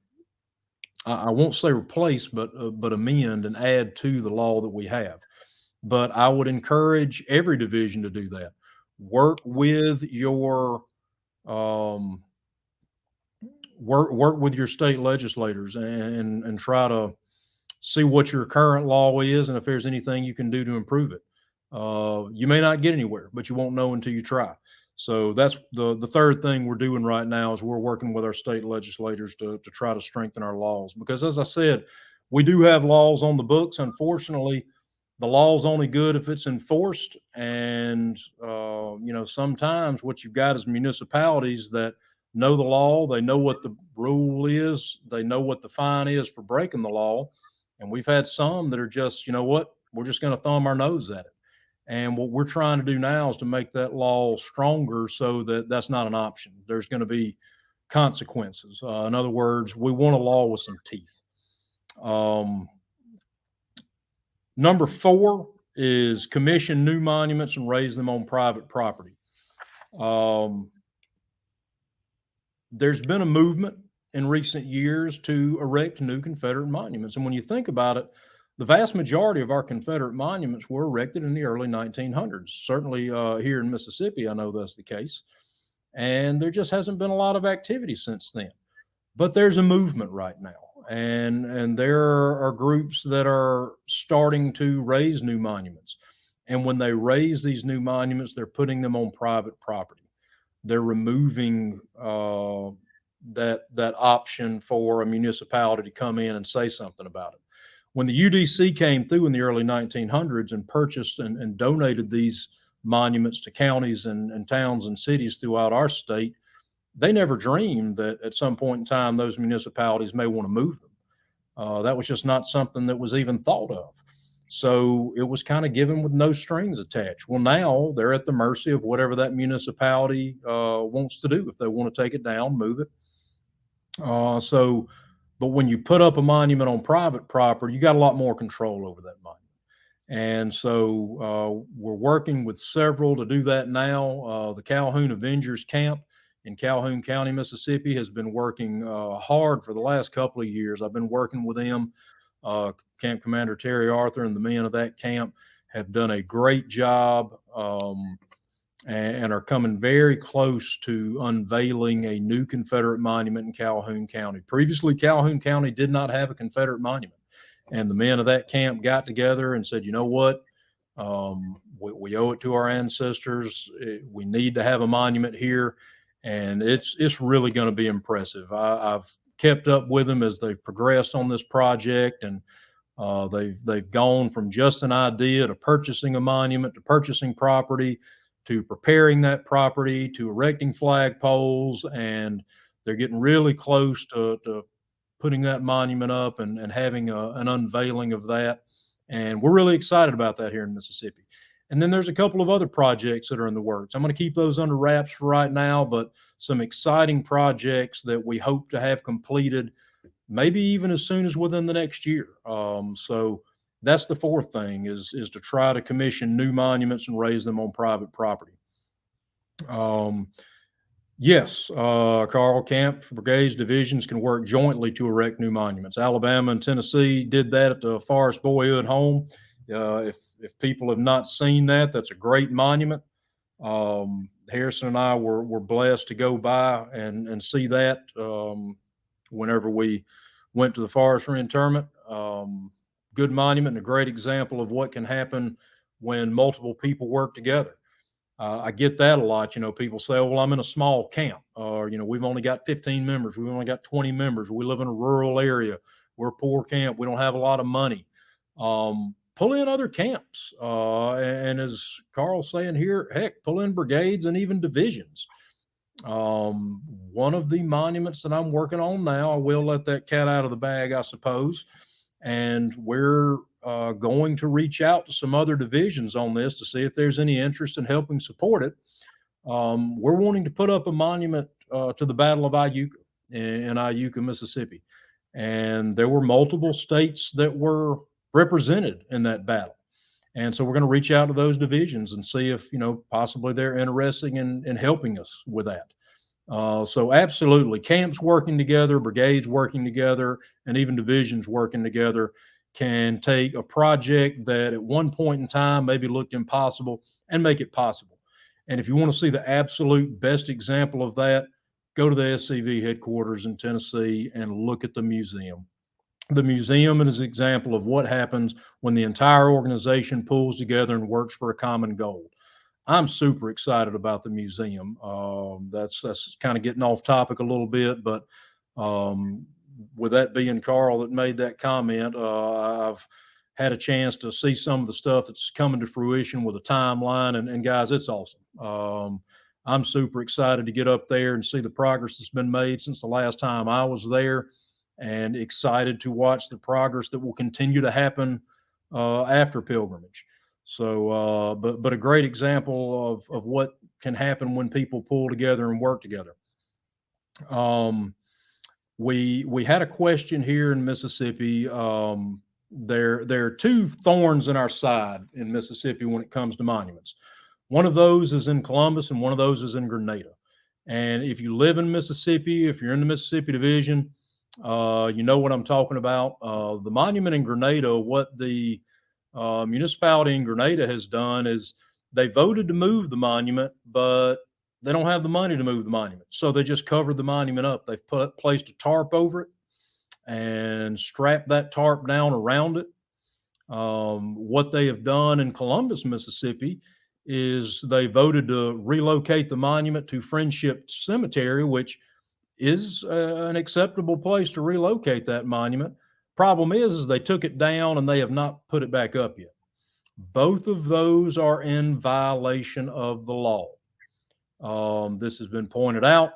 won't say replace, but amend and add to the law that we have. But I would encourage every division to do that. Work with your work with your state legislators and try to see what your current law is and if there's anything you can do to improve it. You may not get anywhere, but you won't know until you try. So that's the third thing we're doing right now is we're working with our state legislators to try to strengthen our laws. Because as I said, we do have laws on the books. Unfortunately, the law is only good if it's enforced. And, sometimes what you've got is municipalities that know the law. They know what the rule is. They know what the fine is for breaking the law. And we've had some that are just, you know what, we're just going to thumb our nose at it. And what we're trying to do now is to make that law stronger so that that's not an option. There's going to be consequences. In other words, we want a law with some teeth. Number 4 is commission new monuments and raise them on private property. There's been a movement in recent years to erect new Confederate monuments. And when you think about it, the vast majority of our Confederate monuments were erected in the early 1900s. Certainly here in Mississippi, I know that's the case. And there just hasn't been a lot of activity since then. But there's a movement right now. And there are groups that are starting to raise new monuments. And when they raise these new monuments, they're putting them on private property. They're removing that option for a municipality to come in and say something about it. When the UDC came through in the early 1900s and purchased and donated these monuments to counties and towns and cities throughout our state, they never dreamed that at some point in time those municipalities may want to move them. That was just not something that was even thought of. So it was kind of given with no strings attached. Well, now they're at the mercy of whatever that municipality wants to do. If they want to take it down, move it. But when you put up a monument on private property, you got a lot more control over that monument. And so we're working with several to do that now. The Calhoun Avengers Camp in Calhoun County, Mississippi, has been working hard for the last couple of years. I've been working with them. Camp Commander Terry Arthur and the men of that camp have done a great job and are coming very close to unveiling a new Confederate monument in Calhoun County. Previously, Calhoun County did not have a Confederate monument. And the men of that camp got together and said, you know what? We owe it to our ancestors. We need to have a monument here. And it's really going to be impressive. I've kept up with them as they've progressed on this project, and they've gone from just an idea to purchasing a monument, to purchasing property, to preparing that property, to erecting flagpoles, and they're getting really close to putting that monument up and having an unveiling of that. And we're really excited about that here in Mississippi. And then there's a couple of other projects that are in the works. I'm going to keep those under wraps for right now, but some exciting projects that we hope to have completed, maybe even as soon as within the next year. So that's the 4th thing is to try to commission new monuments and raise them on private property. Yes, Carl, camp, brigades, divisions can work jointly to erect new monuments. Alabama and Tennessee did that at the Forrest Boyhood Home. If people have not seen that, that's a great monument. Harrison and I were blessed to go by and see that whenever we went to the Forrest reinterment. Good monument and a great example of what can happen when multiple people work together. I get that a lot. People say, oh, well, I'm in a small camp, or, we've only got 15 members. We've only got 20 members. We live in a rural area. We're a poor camp. We don't have a lot of money. pull in other camps. And as Carl's saying here, heck, pull in brigades and even divisions. One of the monuments that I'm working on now, I will let that cat out of the bag, I suppose. And we're going to reach out to some other divisions on this to see if there's any interest in helping support it. We're wanting to put up a monument to the Battle of Iuka in Iuka, Mississippi. And there were multiple states that were represented in that battle. And so we're going to reach out to those divisions and see if, possibly they're interested in helping us with that. So absolutely, camps working together, brigades working together, and even divisions working together can take a project that at one point in time maybe looked impossible and make it possible. And if you want to see the absolute best example of that, go to the SCV headquarters in Tennessee and look at the museum. The museum is an example of what happens when the entire organization pulls together and works for a common goal. I'm super excited about the museum. That's kind of getting off topic a little bit, but with that being Carl that made that comment, I've had a chance to see some of the stuff that's coming to fruition with a timeline, and guys, it's awesome. I'm super excited to get up there and see the progress that's been made since the last time I was there, and excited to watch the progress that will continue to happen after pilgrimage. So, but a great example of what can happen when people pull together and work together. We had a question here in Mississippi. There are two thorns in our side in Mississippi when it comes to monuments. One of those is in Columbus, and one of those is in Grenada. And if you live in Mississippi, if you're in the Mississippi Division, you know what I'm talking about. The monument in Grenada, what the municipality in Grenada has done is they voted to move the monument, but they don't have the money to move the monument. So they just covered the monument up. They've placed a tarp over it and strapped that tarp down around it. What they have done in Columbus, Mississippi, is they voted to relocate the monument to Friendship Cemetery, which is an acceptable place to relocate that monument. Problem is they took it down and they have not put it back up yet. Both of those are in violation of the law. This has been pointed out.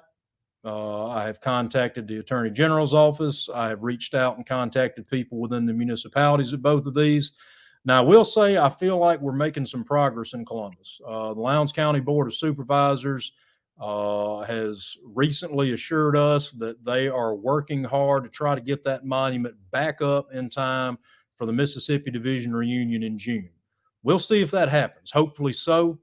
I have contacted the Attorney General's office. I have reached out and contacted people within the municipalities at both of these. Now, I will say I feel like we're making some progress in Columbus. The Lowndes County Board of Supervisors has recently assured us that they are working hard to try to get that monument back up in time for the Mississippi Division reunion in June. We'll see if that happens. Hopefully so.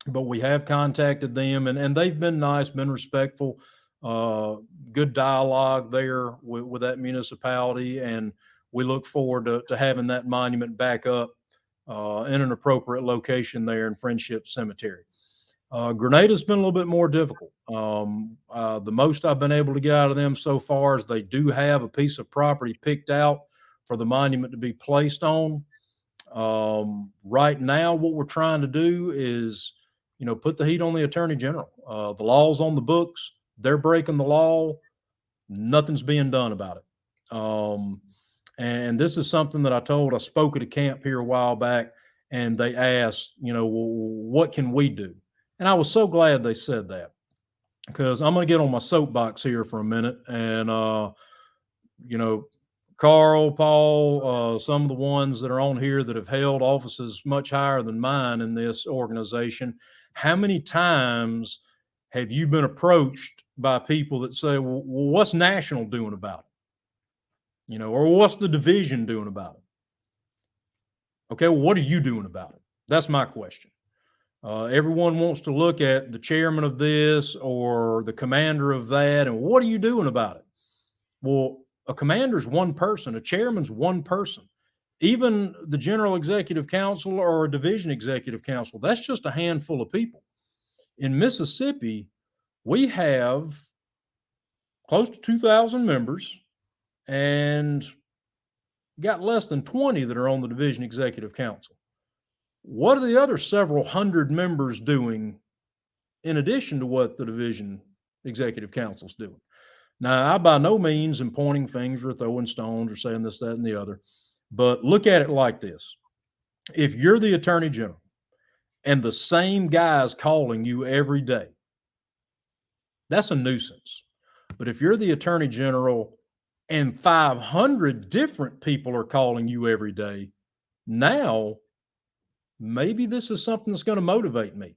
But we have contacted them, and they've been nice, been respectful, good dialogue there with that municipality, and we look forward to having that monument back up in an appropriate location there in Friendship Cemetery. Grenada's been a little bit more difficult. The most I've been able to get out of them so far is they do have a piece of property picked out for the monument to be placed on. Right now, what we're trying to do is, put the heat on the Attorney General. The law's on the books. They're breaking the law. Nothing's being done about it. And this is something that I spoke at a camp here a while back, and they asked, well, what can we do? And I was so glad they said that, because I'm going to get on my soapbox here for a minute. And, Carl, Paul, some of the ones that are on here that have held offices much higher than mine in this organization, how many times have you been approached by people that say, well, what's National doing about it? Or what's the division doing about it? Okay, well, what are you doing about it? That's my question. Everyone wants to look at the chairman of this or the commander of that, and what are you doing about it? Well, a commander's one person, a chairman's one person. Even the general executive council or a division executive council, that's just a handful of people. In Mississippi, we have close to 2,000 members and got less than 20 that are on the division executive council. What are the other several hundred members doing in addition to what the division executive council is doing? Now, I by no means am pointing fingers or throwing stones or saying this, that, and the other. But look at it like this. If you're the Attorney General and the same guy's calling you every day, that's a nuisance. But if you're the Attorney General and 500 different people are calling you every day, now maybe this is something that's going to motivate me.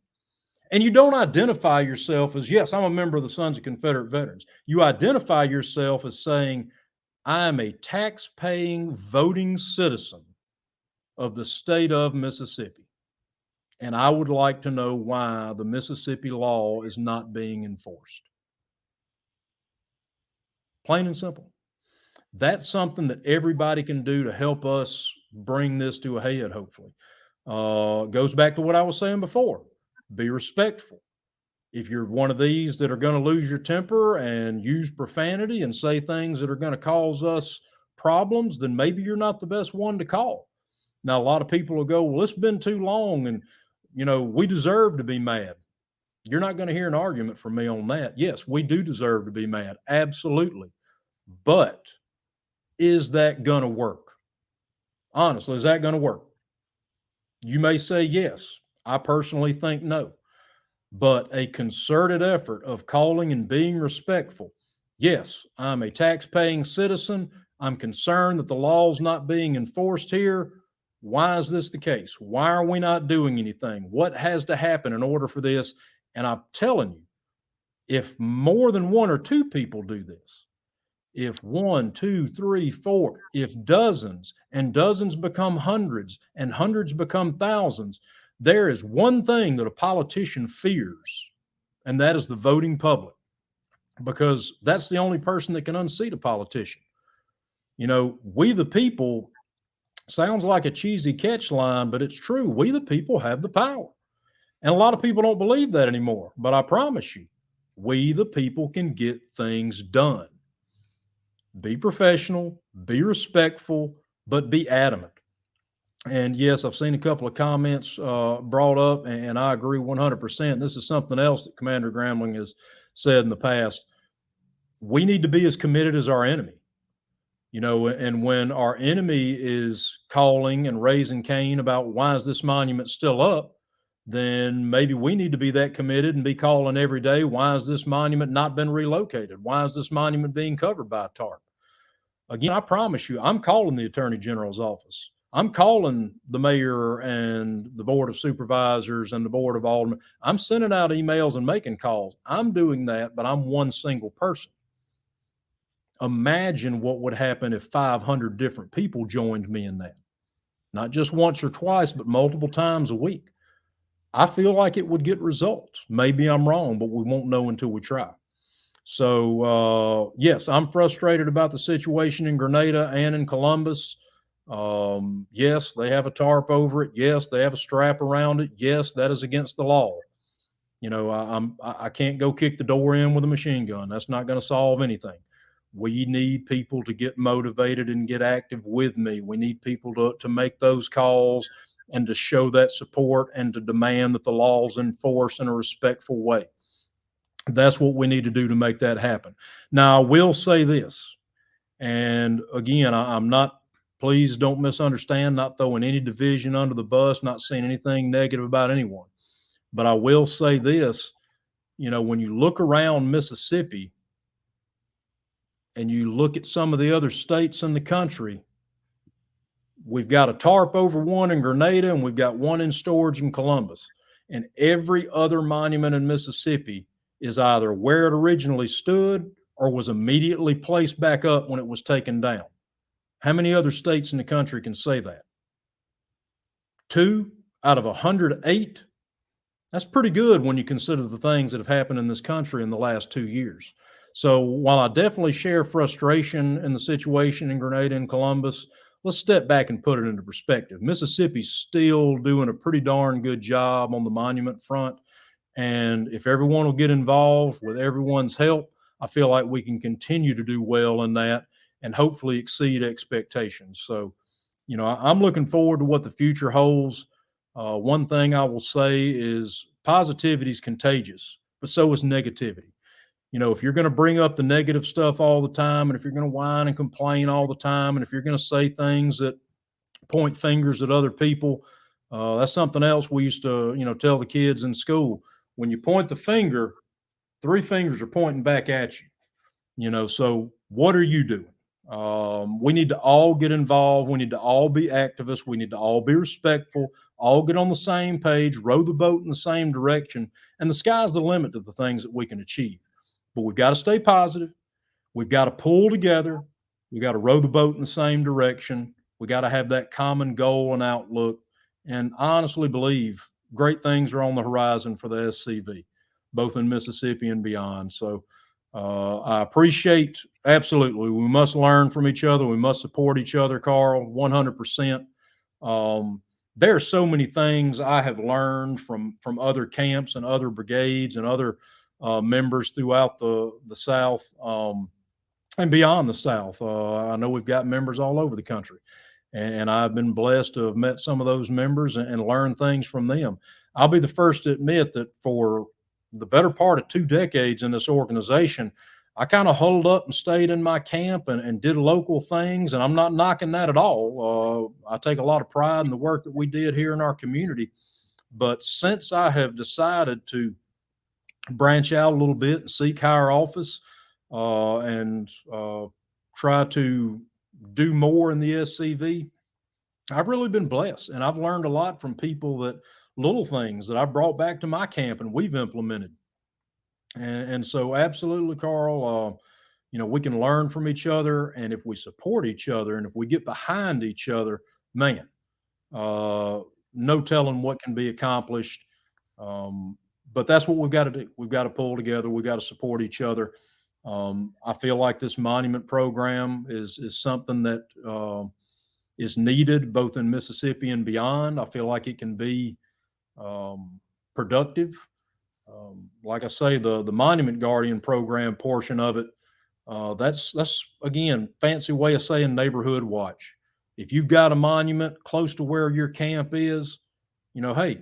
And you don't identify yourself as, yes, I'm a member of the Sons of Confederate Veterans. You identify yourself as saying, I am a tax-paying voting citizen of the state of Mississippi. And I would like to know why the Mississippi law is not being enforced. Plain and simple. That's something that everybody can do to help us bring this to a head, hopefully. Goes back to what I was saying before. Be respectful. If you're one of these that are going to lose your temper and use profanity and say things that are going to cause us problems, then maybe you're not the best one to call. Now, a lot of people will go, well, it's been too long and, we deserve to be mad. You're not going to hear an argument from me on that. Yes, we do deserve to be mad. Absolutely. But is that going to work? Honestly, is that going to work? You may say yes. I personally think no. But a concerted effort of calling and being respectful. Yes, I'm a tax-paying citizen. I'm concerned that the law's not being enforced here. Why is this the case? Why are we not doing anything? What has to happen in order for this? And I'm telling you, if more than one or two people do this, if 1, 2, 3, 4, if dozens and dozens become hundreds and hundreds become thousands, there is one thing that a politician fears, and that is the voting public, because that's the only person that can unseat a politician. We the people sounds like a cheesy catch line, but it's true. We the people have the power. And a lot of people don't believe that anymore. But I promise you, we the people can get things done. Be professional, be respectful, but be adamant. And yes, I've seen a couple of comments brought up, and I agree 100%. This is something else that Commander Gramling has said in the past. We need to be as committed as our enemy. And when our enemy is calling and raising Cain about why is this monument still up, then maybe we need to be that committed and be calling every day, why has this monument not been relocated? Why is this monument being covered by a tarp? Again, I promise you, I'm calling the Attorney General's office. I'm calling the mayor and the Board of Supervisors and the Board of Aldermen. I'm sending out emails and making calls. I'm doing that, but I'm one single person. Imagine what would happen if 500 different people joined me in that. Not just once or twice, but multiple times a week. I feel like it would get results. Maybe I'm wrong, but we won't know until we try. So, yes, I'm frustrated about the situation in Grenada and in Columbus. Yes, they have a tarp over it. Yes, they have a strap around it. Yes, that is against the law. I can't go kick the door in with a machine gun. That's not going to solve anything. We need people to get motivated and get active with me. We need people to make those calls and to show that support and to demand that the law's enforced in a respectful way. That's what we need to do to make that happen. Now, I will say this, and again, I'm not, please don't misunderstand, not throwing any division under the bus, not saying anything negative about anyone. But I will say this, when you look around Mississippi and you look at some of the other states in the country, we've got a tarp over one in Grenada and we've got one in storage in Columbus. And every other monument in Mississippi is either where it originally stood or was immediately placed back up when it was taken down. How many other states in the country can say that? 2 out of 108? That's pretty good when you consider the things that have happened in this country in the last 2 years. So while I definitely share frustration in the situation in Grenada and Columbus, let's step back and put it into perspective. Mississippi's still doing a pretty darn good job on the monument front. And if everyone will get involved with everyone's help, I feel like we can continue to do well in that and hopefully exceed expectations. So, I'm looking forward to what the future holds. One thing I will say is positivity is contagious, but so is negativity. If you're going to bring up the negative stuff all the time, and if you're going to whine and complain all the time, and if you're going to say things that point fingers at other people. That's something else we used to, tell the kids in school. When you point the finger, 3 fingers are pointing back at you. So what are you doing? We need to all get involved. We need to all be activists. We need to all be respectful, all get on the same page, row the boat in the same direction. And the sky's the limit to the things that we can achieve. But we've got to stay positive. We've got to pull together. We got to row the boat in the same direction. We got to have that common goal and outlook. And I honestly believe great things are on the horizon for the SCV, both in Mississippi and beyond. So I appreciate, absolutely, we must learn from each other. We must support each other, Carl, 100%. There are so many things I have learned from other camps and other brigades and other members throughout the South and beyond the South. I know we've got members all over the country, and I've been blessed to have met some of those members and learned things from them. I'll be the first to admit that for the better part of 2 decades in this organization, I kind of huddled up and stayed in my camp and did local things, and I'm not knocking that at all. I take a lot of pride in the work that we did here in our community. But since I have decided to branch out a little bit and seek higher office and try to do more in the SCV, I've really been blessed, and I've learned a lot from people, that little things that I brought back to my camp and we've implemented. And so absolutely, Carl, we can learn from each other, and if we support each other and if we get behind each other, man, no telling what can be accomplished. But that's what we've got to do. We've got to pull together. We've got to support each other. I feel like this monument program is something that is needed both in Mississippi and beyond. I feel like it can be productive. Like I say, the Monument Guardian program portion of it, that's again, fancy way of saying neighborhood watch. If you've got a monument close to where your camp is, hey,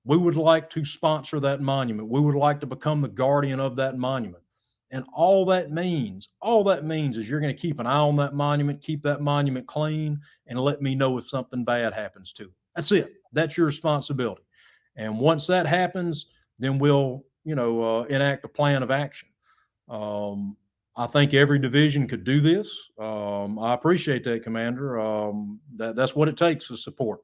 we would like to sponsor that monument. We would like to become the guardian of that monument. And all that means is you're going to keep an eye on that monument, keep that monument clean, and let me know if something bad happens to it. That's it. That's your responsibility. And once that happens, then we'll, enact a plan of action. I think every division could do this. I appreciate that, Commander. That's what it takes is support.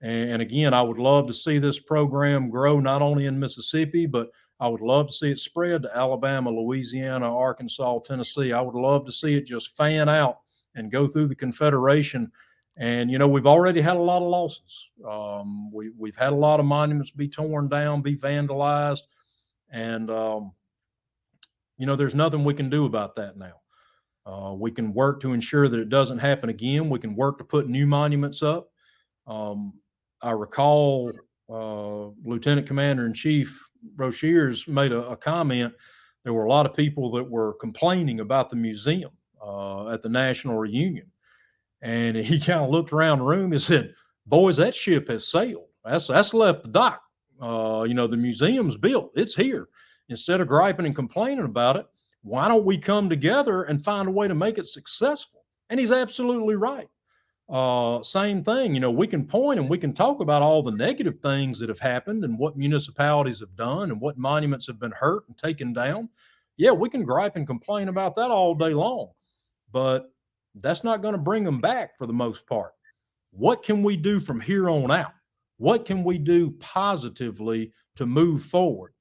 And again, I would love to see this program grow not only in Mississippi, but I would love to see it spread to Alabama, Louisiana, Arkansas, Tennessee. I would love to see it just fan out and go through the Confederation. And, we've already had a lot of losses. We've had a lot of monuments be torn down, be vandalized. And, there's nothing we can do about that now. We can work to ensure that it doesn't happen again. We can work to put new monuments up. I recall Lieutenant Commander-in-Chief Rocheers made a comment. There were a lot of people that were complaining about the museum at the National Reunion. And he kind of looked around the room and said, boys, that ship has sailed. That's left the dock. The museum's built. It's here. Instead of griping and complaining about it, why don't we come together and find a way to make it successful? And he's absolutely right. Same thing, we can point and we can talk about all the negative things that have happened and what municipalities have done and what monuments have been hurt and taken down. Yeah, we can gripe and complain about that all day long, but that's not going to bring them back for the most part. What can we do from here on out? What can we do positively to move forward?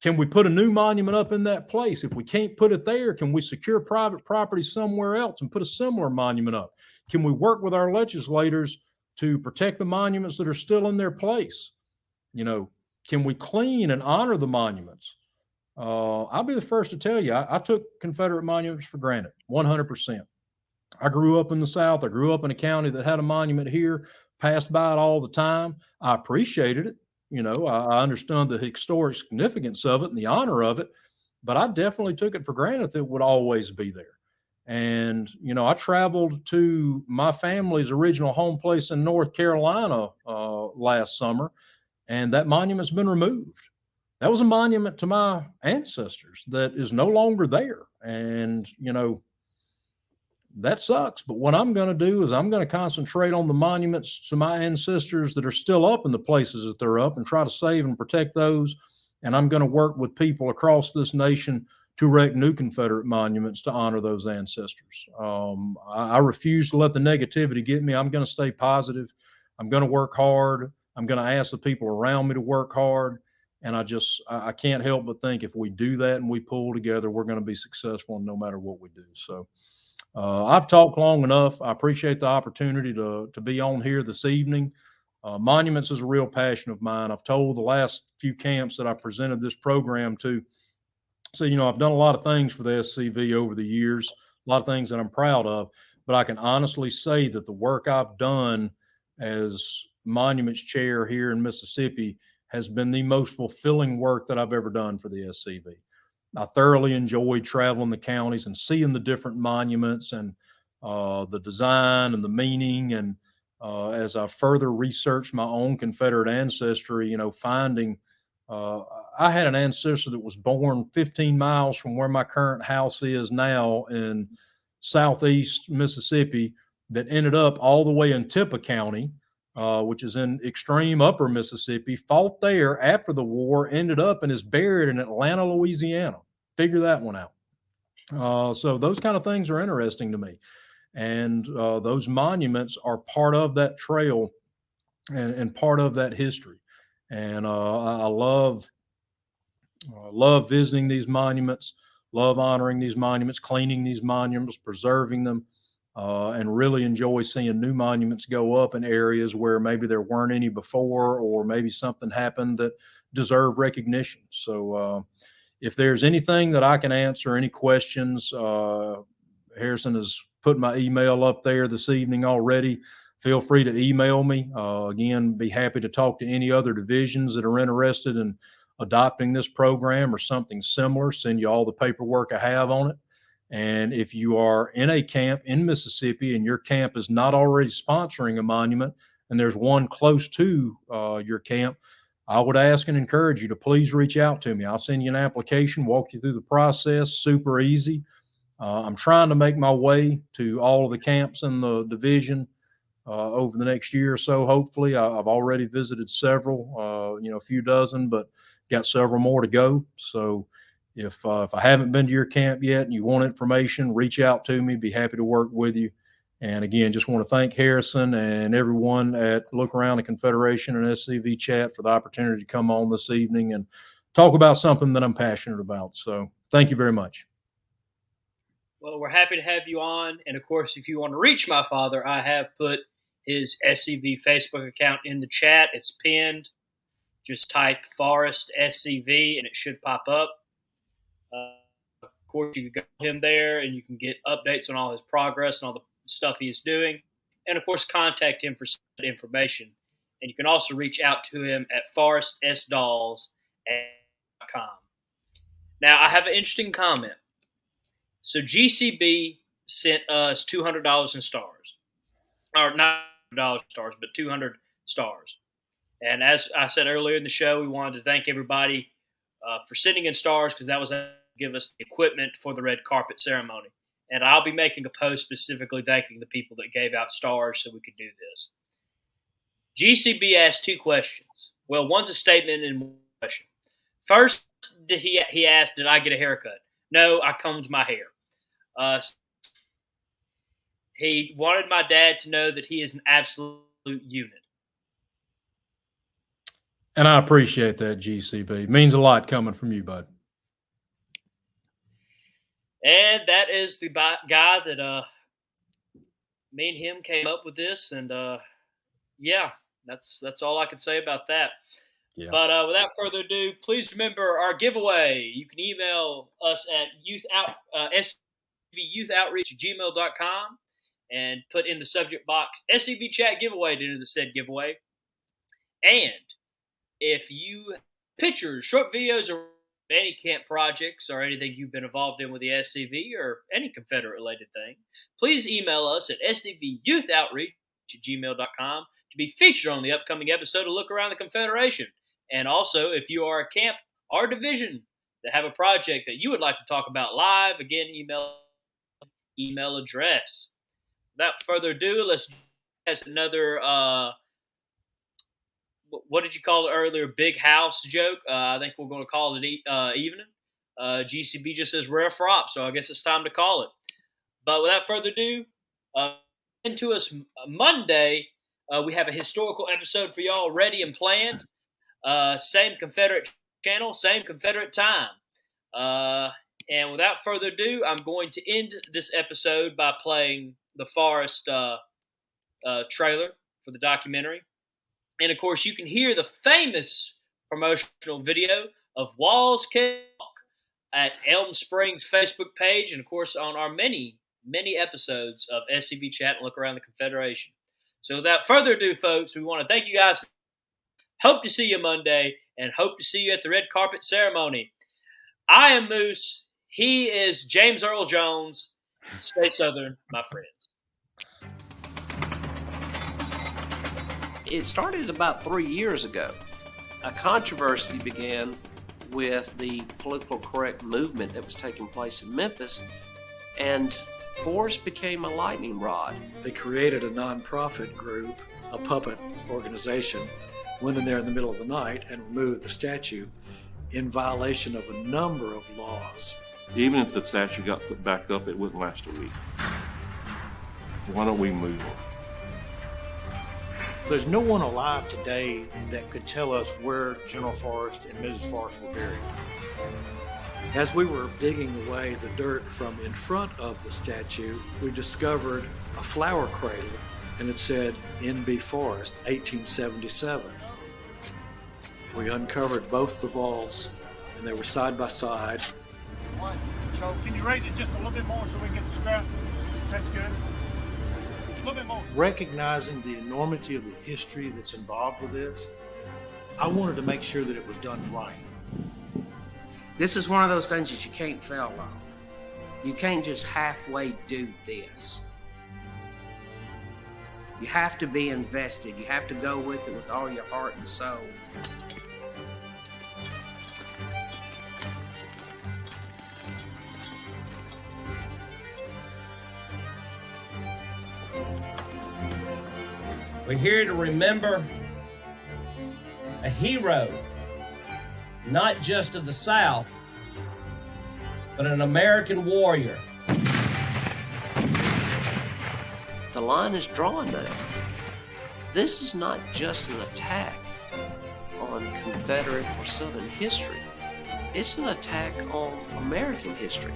Can we put a new monument up in that place? If we can't put it there, can we secure private property somewhere else and put a similar monument up? Can we work with our legislators to protect the monuments that are still in their place? Can we clean and honor the monuments? I'll be the first to tell you, I took Confederate monuments for granted, 100%. I grew up in the South. I grew up in a county that had a monument here, passed by it all the time. I appreciated it. I understood the historic significance of it and the honor of it, but I definitely took it for granted that it would always be there. And, I traveled to my family's original home place in North Carolina last summer, and that monument's been removed. That was a monument to my ancestors that is no longer there. And, that sucks. But what I'm going to do is I'm going to concentrate on the monuments to my ancestors that are still up in the places that they're up and try to save and protect those. And I'm going to work with people across this nation to erect new Confederate monuments to honor those ancestors. I refuse to let the negativity get me. I'm going to stay positive. I'm going to work hard. I'm going to ask the people around me to work hard. And I can't help but think if we do that and we pull together, we're going to be successful no matter what we do. So I've talked long enough. I appreciate the opportunity to be on here this evening. Monuments is a real passion of mine. I've told the last few camps that I presented this program to, so, I've done a lot of things for the SCV over the years, a lot of things that I'm proud of, but I can honestly say that the work I've done as monuments chair here in Mississippi has been the most fulfilling work that I've ever done for the SCV. I thoroughly enjoyed traveling the counties and seeing the different monuments and the design and the meaning. And as I further researched my own Confederate ancestry, finding I had an ancestor that was born 15 miles from where my current house is now in southeast Mississippi that ended up all the way in Tippah County, which is in extreme upper Mississippi, fought there after the war, ended up and is buried in Atlanta, Louisiana. Figure that one out. So those kind of things are interesting to me. And those monuments are part of that trail and part of that history. And I love visiting these monuments, love honoring these monuments, cleaning these monuments, preserving them, and really enjoy seeing new monuments go up in areas where maybe there weren't any before, or maybe something happened that deserved recognition. So if there's anything that I can answer, any questions, Harrison has put my email up there this evening already. Feel free to email me. Again, be happy to talk to any other divisions that are interested in adopting this program or something similar. Send you all the paperwork I have on it. And if you are in a camp in Mississippi and your camp is not already sponsoring a monument and there's one close to your camp, I would ask and encourage you to please reach out to me. I'll send you an application, walk you through the process, super easy. I'm trying to make my way to all of the camps in the division over the next year or so. Hopefully, I've already visited several, a few dozen, but got several more to go. So if I haven't been to your camp yet and you want information, reach out to me. Be happy to work with you. And again, just want to thank Harrison and everyone at Look Around the Confederation and SCV Chat for the opportunity to come on this evening and talk about something that I'm passionate about. So thank you very much. Well, we're happy to have you on. And of course, if you want to reach my father, I have put his SCV Facebook account in the chat. It's pinned. Just type Forrest SCV and it should pop up. Of course, you can go to him there and you can get updates on all his progress and all the stuff he is doing. And of course, contact him for information. And you can also reach out to him at forestsdaws.com. Now, I have an interesting comment. So GCB sent us $200 in stars, or not $200 stars, but 200 stars. And as I said earlier in the show, we wanted to thank everybody for sending in stars because that was to give us the equipment for the red carpet ceremony. And I'll be making a post specifically thanking the people that gave out stars so we could do this. GCB asked two questions. Well, one's a statement and one question. First, he asked, did I get a haircut? No, I combed my hair. He wanted my dad to know that he is an absolute unit. And I appreciate that, GCB. It means a lot coming from you, bud. And that is the guy that me and him came up with this. And yeah, that's all I can say about that. Yeah. But without further ado, please remember our giveaway. You can email us at scvyouthoutreach@gmail.com and put in the subject box SCV Chat Giveaway to enter the said giveaway. And if you have pictures, short videos, or any camp projects or anything you've been involved in with the SCV or any Confederate-related thing, please email us at scvyouthoutreach@gmail.com to be featured on the upcoming episode of Look Around the Confederation. And also, if you are a camp or division that have a project that you would like to talk about live, again, email email address. Without further ado, let's as another what did you call it earlier? Big house joke. I think we're going to call it evening. GCB just says rare frop, so I guess it's time to call it. But without further ado, into us Monday. We have a historical episode for y'all ready and planned. Same Confederate channel, same Confederate time. And without further ado, I'm going to end this episode by playing the Forrest trailer for the documentary. And of course, you can hear the famous promotional video of Walls Can Talk at Elm Springs Facebook page, and of course on our many episodes of SCV Chat and Look Around the Confederation. So without further ado, folks, we want to thank you guys. Hope to see you Monday, and hope to see you at the red carpet ceremony. I am Moose. He is James Earl Jones. Stay Southern, my friends. It started about 3 years ago. A controversy began with the political correct movement that was taking place in Memphis, and Forrest became a lightning rod. They created a nonprofit group, a puppet organization, went in there in the middle of the night and removed the statue in violation of a number of laws. Even if the statue got put back up, it wouldn't last a week. Why don't we move on? There's no one alive today that could tell us where General Forrest and Mrs. Forrest were buried. As we were digging away the dirt from in front of the statue, we discovered a flower cradle, and it said N.B. Forrest, 1877. We uncovered both the vaults, and they were side by side. So can you raise it just a little bit more so we can get the scrap? That's good. A little bit more. Recognizing the enormity of the history that's involved with this, I wanted to make sure that it was done right. This is one of those things that you can't fail on. You can't just halfway do this. You have to be invested. You have to go with it with all your heart and soul. We're here to remember a hero, not just of the South, but an American warrior. The line is drawn now. This is not just an attack on Confederate or Southern history. It's an attack on American history.